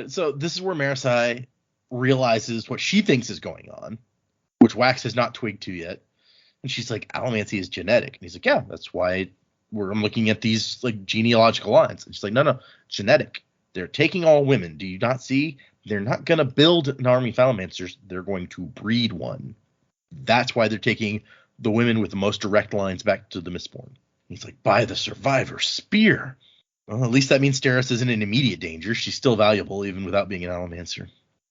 So this is where Marasi realizes what she thinks is going on, which Wax has not twigged to yet. And she's like, allomancy is genetic. And he's like, yeah, that's why I'm looking at these like genealogical lines. And she's like, no, genetic. They're taking all women. Do you not see? They're not going to build an army of allomancers. They're going to breed one. That's why they're taking the women with the most direct lines back to the Mistborn. He's like, by the survivor spear. Well, at least that means Steris isn't in immediate danger. She's still valuable even without being an allomancer.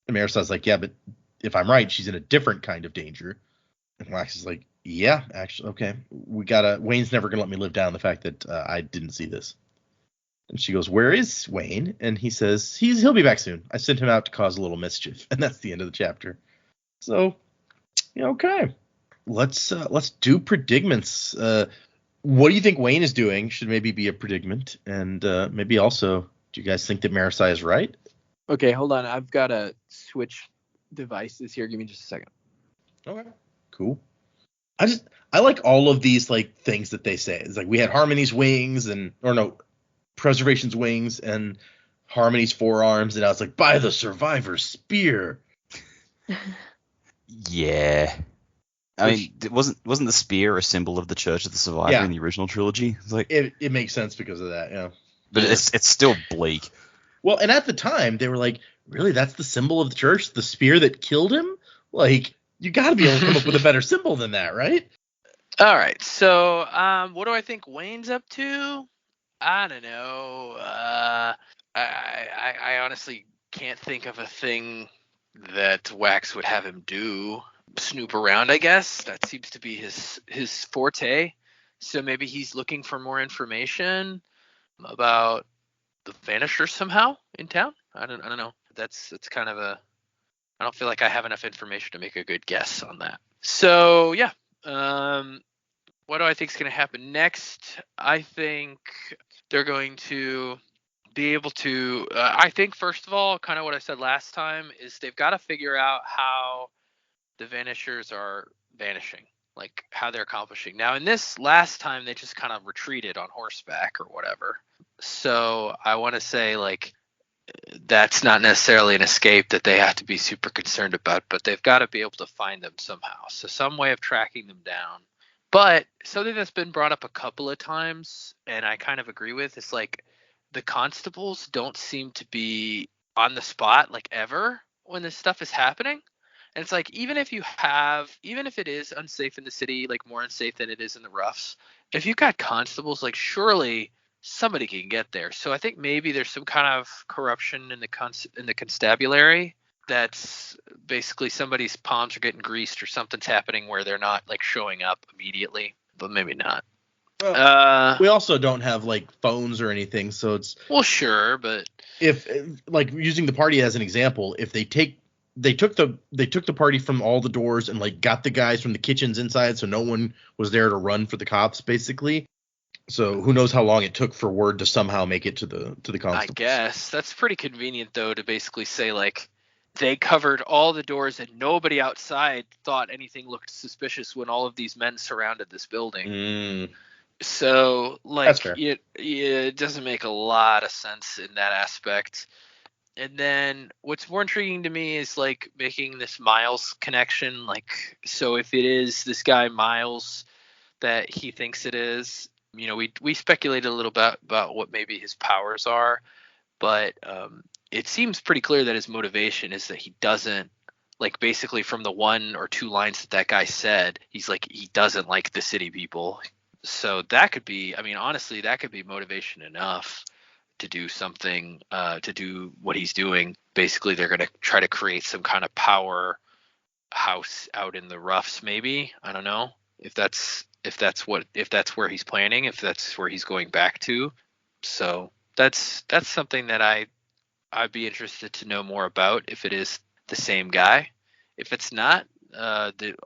And Marasi's like, yeah, but if I'm right, she's in a different kind of danger. And Wax is like, yeah, actually, okay. Wayne's never going to let me live down the fact that I didn't see this. And she goes, where is Wayne? And he says, he'll be back soon. I sent him out to cause a little mischief. And that's the end of the chapter. So, yeah, okay. Let's do predicaments. What do you think Wayne is doing? Should maybe be a predicament. And maybe also, do you guys think that Marasi is right? Okay, hold on. I've got to switch devices here. Give me just a second. Okay, cool. I like all of these like things that they say. It's like we had Harmony's wings Preservation's wings and Harmony's forearms, and I was like, by the survivor's spear. Yeah. I mean, wasn't the spear a symbol of the Church of the Survivor in the original trilogy? It's like it makes sense because of that, yeah. But it's still bleak. Well, and at the time they were like, really, that's the symbol of the church, the spear that killed him? Like, you got to be able to come up with a better symbol than that, right? All right. So, what do I think Wayne's up to? I don't know. I honestly can't think of a thing that Wax would have him do. Snoop around, I guess. That seems to be his forte. So maybe he's looking for more information about the Vanishers somehow in town. I don't know. It's kind of a. I don't feel like I have enough information to make a good guess on that. So yeah. What do I think is going to happen next? I think they're going to be able to. I think first of all, kind of what I said last time is they've got to figure out how the Vanishers are vanishing, like how they're accomplishing. Now, in this last time, they just kind of retreated on horseback or whatever. So I want to say like that's not necessarily an escape that they have to be super concerned about, but they've got to be able to find them somehow. So some way of tracking them down. But something that's been brought up a couple of times, and I kind of agree with, is like the constables don't seem to be on the spot like ever when this stuff is happening. And it's like even if it is unsafe in the city, like more unsafe than it is in the roughs, if you've got constables, like surely somebody can get there. So I think maybe there's some kind of corruption in the constabulary. That's basically somebody's palms are getting greased or something's happening where they're not like showing up immediately, but maybe not. Well, we also don't have like phones or anything, so it's well, sure, but if like using the party as an example, if they took the party from all the doors and like got the guys from the kitchens inside, so no one was there to run for the cops, basically. So who knows how long it took for word to somehow make it to the constables. I guess that's pretty convenient though to basically say like they covered all the doors and nobody outside thought anything looked suspicious when all of these men surrounded this building. So like it doesn't make a lot of sense in that aspect. And then what's more intriguing to me is like making this Miles connection. Like, so if it is this guy Miles that he thinks it is, you know, we speculated a little bit about what maybe his powers are, but it seems pretty clear that his motivation is that he doesn't like basically from the one or two lines that guy said, he's like he doesn't like the city people. So that could be, I mean, honestly, that could be motivation enough to do something, to do what he's doing. Basically, they're going to try to create some kind of power house out in the roughs. Maybe, I don't know if that's where he's planning, if that's where he's going back to. So that's something that I'd be interested to know more about if it is the same guy. If it's not,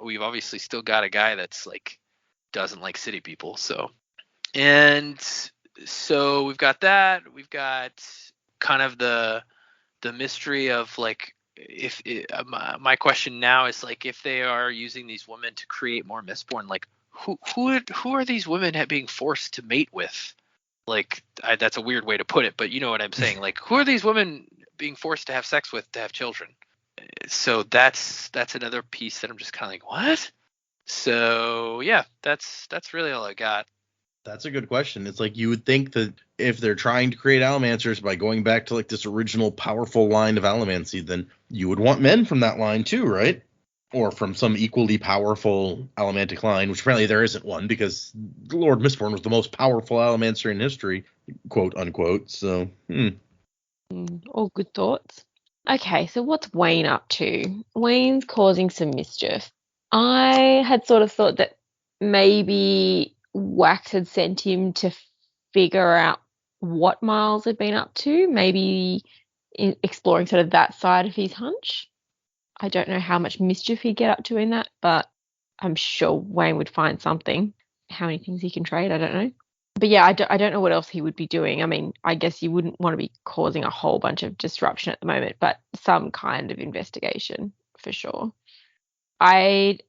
we've obviously still got a guy that's like doesn't like city people. So we've got that. We've got kind of the mystery of like if my question now is like if they are using these women to create more Mistborn, like who are these women being forced to mate with? Like that's a weird way to put it, but you know what I'm saying. Like who are these women being forced to have sex with to have children? So that's another piece that I'm just kind of like what? So yeah, that's really all I got. That's a good question. It's like you would think that if they're trying to create Allomancers by going back to like this original powerful line of Allomancy, then you would want men from that line too, right? Or from some equally powerful Allomantic line, which apparently there isn't one because Lord Mistborn was the most powerful Allomancer in history, quote unquote. So, all good thoughts. Okay, so what's Wayne up to? Wayne's causing some mischief. I had sort of thought that maybe Wax had sent him to figure out what Miles had been up to, maybe exploring sort of that side of his hunch. I don't know how much mischief he'd get up to in that, but I'm sure Wayne would find something. How many things he can trade, I don't know. But yeah, I don't know what else he would be doing. I mean, I guess you wouldn't want to be causing a whole bunch of disruption at the moment, but some kind of investigation for sure. I'd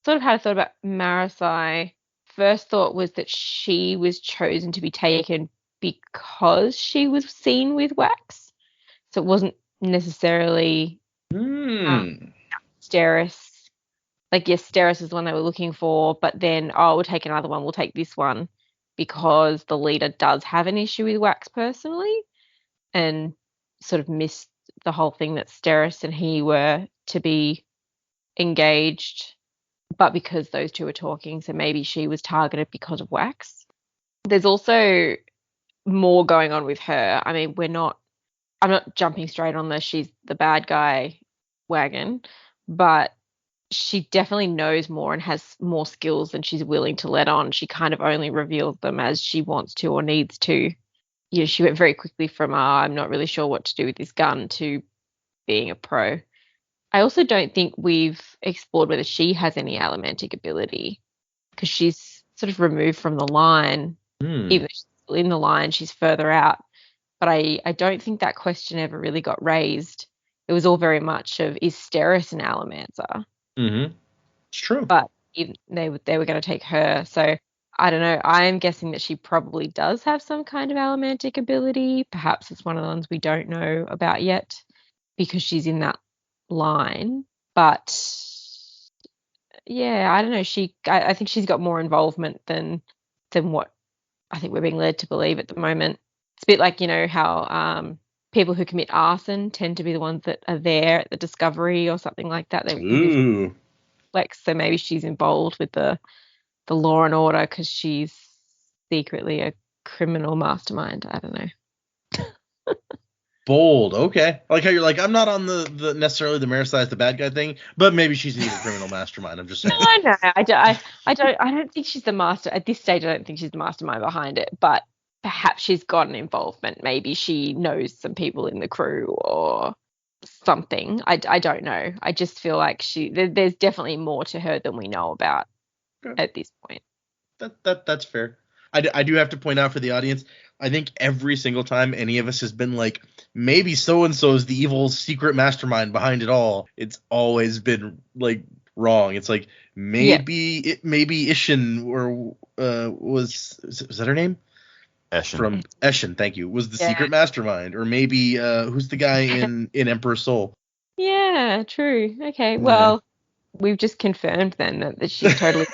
sort of had a thought about Marasi. First thought was that she was chosen to be taken because she was seen with Wax. So it wasn't necessarily Steris. Like, yes, Steris is the one they were looking for, but then, we'll take another one. We'll take this one because the leader does have an issue with Wax personally and sort of missed the whole thing that Steris and he were to be engaged, but because those two were talking, so maybe she was targeted because of Wax. There's also more going on with her. I mean, I'm not jumping straight on she's the bad guy wagon, but she definitely knows more and has more skills than she's willing to let on. She kind of only reveals them as she wants to or needs to. You know, she went very quickly from, I'm not really sure what to do with this gun, to being a pro. I also don't think we've explored whether she has any allomantic ability, because she's sort of removed from the line. Even though she's still in the line, she's further out. But I don't think that question ever really got raised. It was all very much of, is Steris an allomancer? Mm-hmm. It's true. But even they were going to take her. So I don't know. I am guessing that she probably does have some kind of allomantic ability. Perhaps it's one of the ones we don't know about yet because she's in that line. But yeah, I don't know. I think she's got more involvement than what I think we're being led to believe at the moment. It's a bit like, you know, how people who commit arson tend to be the ones that are there at the discovery or something like that. Ooh. So maybe she's involved with the law and order because she's secretly a criminal mastermind. I don't know. Bold. Okay. I like how you're like, I'm not on the necessarily the Marasi the bad guy thing, but maybe she's an evil criminal mastermind. I'm just saying. No, I don't think she's the master at this stage. I don't think she's the mastermind behind it, but perhaps she's got an involvement. Maybe she knows some people in the crew or something. I don't know. I just feel like there's definitely more to her than we know about at this point. That's fair. I do have to point out for the audience, I think every single time any of us has been like, maybe so-and-so is the evil secret mastermind behind it all, it's always been like wrong. It's like maybe Ishin or was that her name? Eshin. From Eshin, thank you, was the secret mastermind. Or maybe who's the guy in Emperor's Soul? Yeah, true. Okay, well, we've just confirmed then that she's totally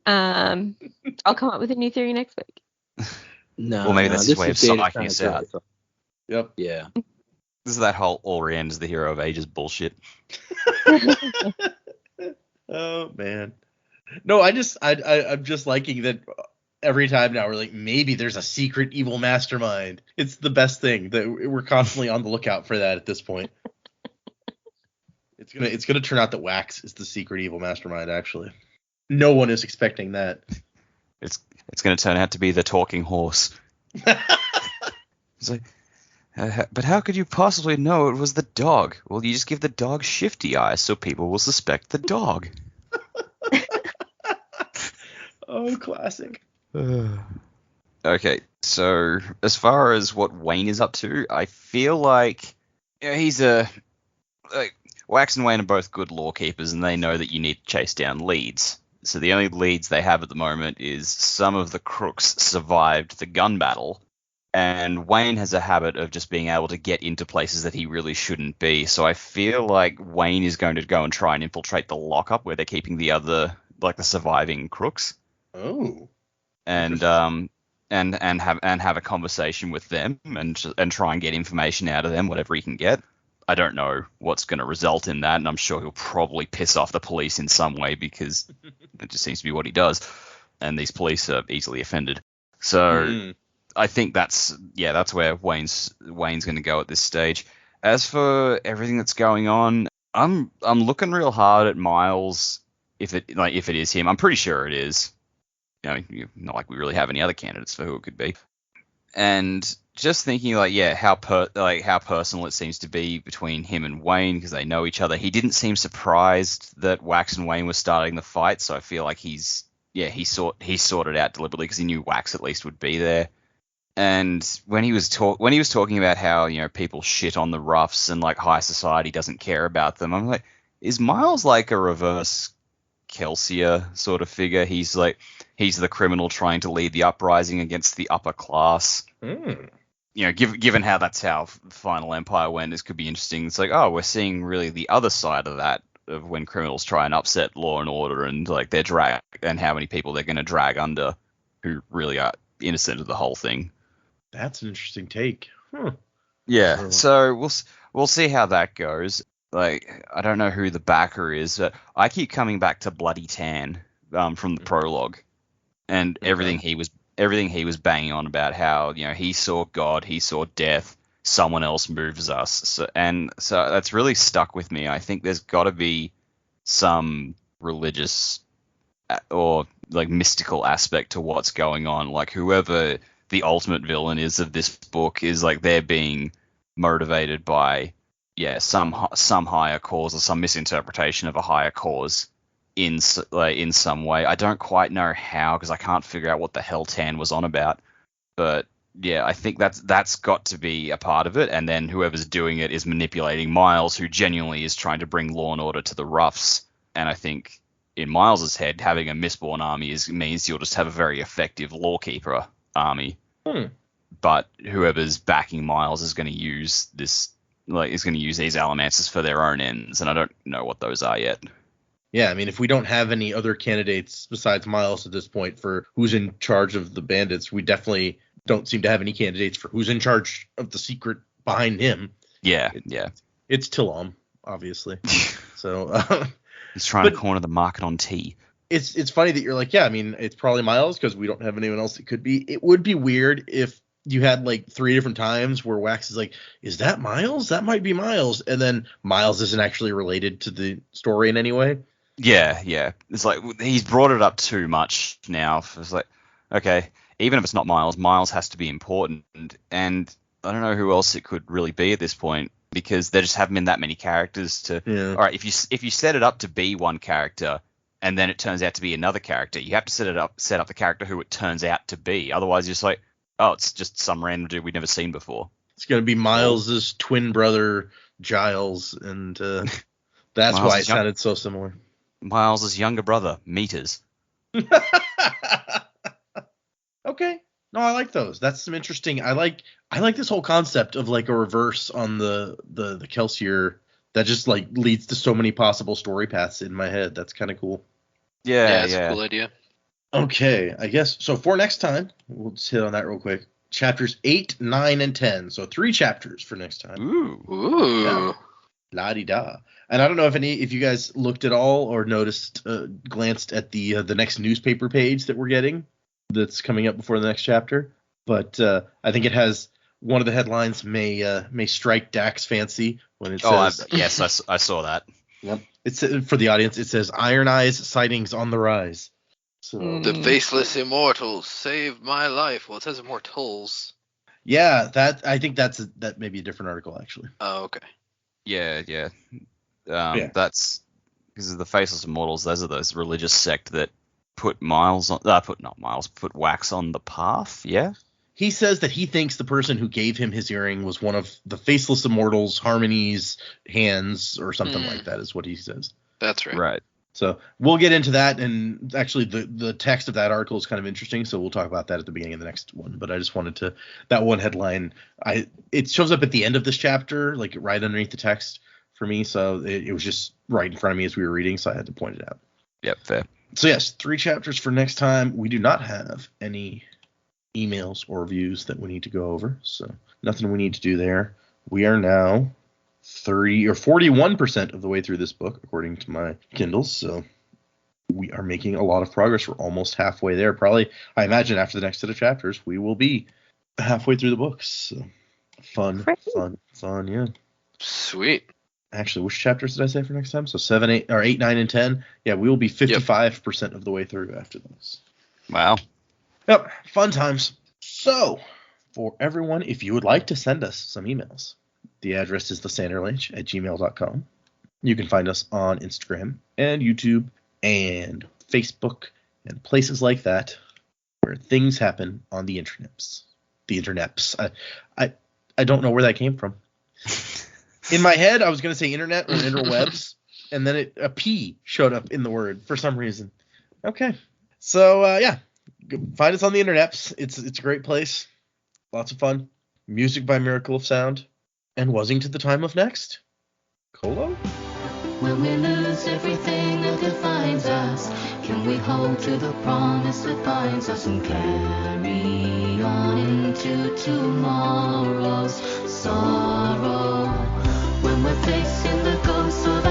I'll come up with a new theory next week. No, well, maybe that's his way of Data psyching us out. Yep. Yeah. This is that whole Orient is the hero of ages bullshit. Oh man. No, I'm just liking that every time now we're like, maybe there's a secret evil mastermind. It's the best thing that we're constantly on the lookout for that at this point. It's gonna turn out that Wax is the secret evil mastermind, actually. No one is expecting that. It's going to turn out to be the talking horse. It's like, but how could you possibly know it was the dog? Well, you just give the dog shifty eyes so people will suspect the dog. Oh, classic. Okay, so as far as what Wayne is up to, I feel like Wax and Wayne are both good law keepers, and they know that you need to chase down leads. So the only leads they have at the moment is some of the crooks survived the gun battle, and Wayne has a habit of just being able to get into places that he really shouldn't be. So I feel like Wayne is going to go and try and infiltrate the lockup where they're keeping the other, like the surviving crooks. Oh. And have a conversation with them and try and get information out of them, whatever he can get. I don't know what's going to result in that, and I'm sure he'll probably piss off the police in some way because it just seems to be what he does, and these police are easily offended. So I think that's where Wayne's going to go at this stage. As for everything that's going on, I'm looking real hard at Miles. If it is him, I'm pretty sure it is. You know, not like we really have any other candidates for who it could be. And just thinking how personal it seems to be between him and Wayne because they know each other. He didn't seem surprised that Wax and Wayne were starting the fight, so I feel like he sorted out deliberately because he knew Wax at least would be there. And when he was talking about how, you know, people shit on the roughs and like high society doesn't care about them, I'm like, is Miles like a reverse Kelsier sort of figure. He's the criminal trying to lead the uprising against the upper class. Mm. You know, given how that's how Final Empire went, this could be interesting. It's like, oh, we're seeing really the other side of that, of when criminals try and upset law and order, and like their drag, and how many people they're going to drag under who really are innocent of the whole thing. That's an interesting take. Yeah, so we'll see how that goes. Like, I don't know who the backer is. I keep coming back to Bloody Tan from the prologue, and everything he was banging on about how, you know, he saw God, he saw death, someone else moves us. So that's really stuck with me. I think there's got to be some religious or like mystical aspect to what's going on. Like, whoever the ultimate villain is of this book is like they're being motivated by some higher cause or some misinterpretation of a higher cause in some way. I don't quite know how, because I can't figure out what the hell Tan was on about. But yeah, I think that's got to be a part of it. And then whoever's doing it is manipulating Miles, who genuinely is trying to bring law and order to the roughs. And I think in Miles's head, having a Mistborn army means you'll just have a very effective lawkeeper army. But whoever's backing Miles is going to use these Allomancers for their own ends, and I don't know what those are yet. Yeah, I mean, if we don't have any other candidates besides Miles at this point for who's in charge of the bandits, we definitely don't seem to have any candidates for who's in charge of the secret behind him. Yeah. It's Tillam, obviously. So he's trying to corner the market on tea. It's funny that you're like, yeah, I mean, it's probably Miles because we don't have anyone else it could be. It would be weird if you had like 3 different times where Wax is like, is that Miles? That might be Miles. And then Miles isn't actually related to the story in any way. Yeah. It's like he's brought it up too much now. It's like, okay, even if it's not Miles, Miles has to be important. And I don't know who else it could really be at this point, because there just haven't been that many characters to. Yeah. All right, if you set it up to be one character and then it turns out to be another character, you have to set up the character who it turns out to be. Otherwise, you're just like, oh, it's just some random dude we've never seen before. It's going to be Miles's twin brother, Giles, and that's why it sounded so similar. Miles's younger brother, Meters. Okay. No, I like those. That's some interesting. I like this whole concept of like a reverse on the Kelsier that just like leads to so many possible story paths in my head. That's kind of cool. Yeah, it's a cool idea. Okay, I guess so. For next time, we'll just hit on that real quick. Chapters 8, 9, and 10. So 3 chapters for next time. Ooh. Yeah. La-di-da. And I don't know if you guys looked at all or glanced at the next newspaper page that we're getting that's coming up before the next chapter. But I think it has one of the headlines may strike Dax fancy when it says. Yes, I saw that. Yep. It's for the audience. It says Iron Eyes sightings on the rise. So the faceless immortals saved my life. Well, it says immortals. Yeah, I think that may be a different article actually. Oh, okay. Yeah. That's because of the faceless immortals. Those are those religious sect that put Wax on the path. Yeah. He says that he thinks the person who gave him his earring was one of the faceless immortals, Harmony's hands, or something like that, is what he says. That's right. Right. So we'll get into that, and actually the text of that article is kind of interesting, so we'll talk about that at the beginning of the next one. But I just wanted to, that one headline, it shows up at the end of this chapter, like right underneath the text for me, so it was just right in front of me as we were reading, so I had to point it out. Yep, fair. So yes, 3 chapters for next time. We do not have any emails or reviews that we need to go over, so nothing we need to do there. We are now 41% of the way through this book, according to my Kindles. So we are making a lot of progress. We're almost halfway there. Probably, I imagine after the next set of chapters, we will be halfway through the books. So fun. Yeah. Sweet. Actually, which chapters did I say for next time? So 8, 9, and 10. Yeah, we will be 55% of the way through after those. Wow. Yep. Fun times. So for everyone, if you would like to send us some emails, the address is thesanderlanche@gmail.com. You can find us on Instagram and YouTube and Facebook and places like that where things happen on the internets. The internets. I don't know where that came from. In my head, I was going to say internet or interwebs, and then a P showed up in the word for some reason. Okay. So, yeah. Find us on the internet. It's a great place. Lots of fun. Music by Miracle of Sound. And Wussing to the time of next. Colo? When we lose everything that defines us, can we hold to the promise that binds us and carry on into tomorrow's sorrow? When we're facing the ghosts of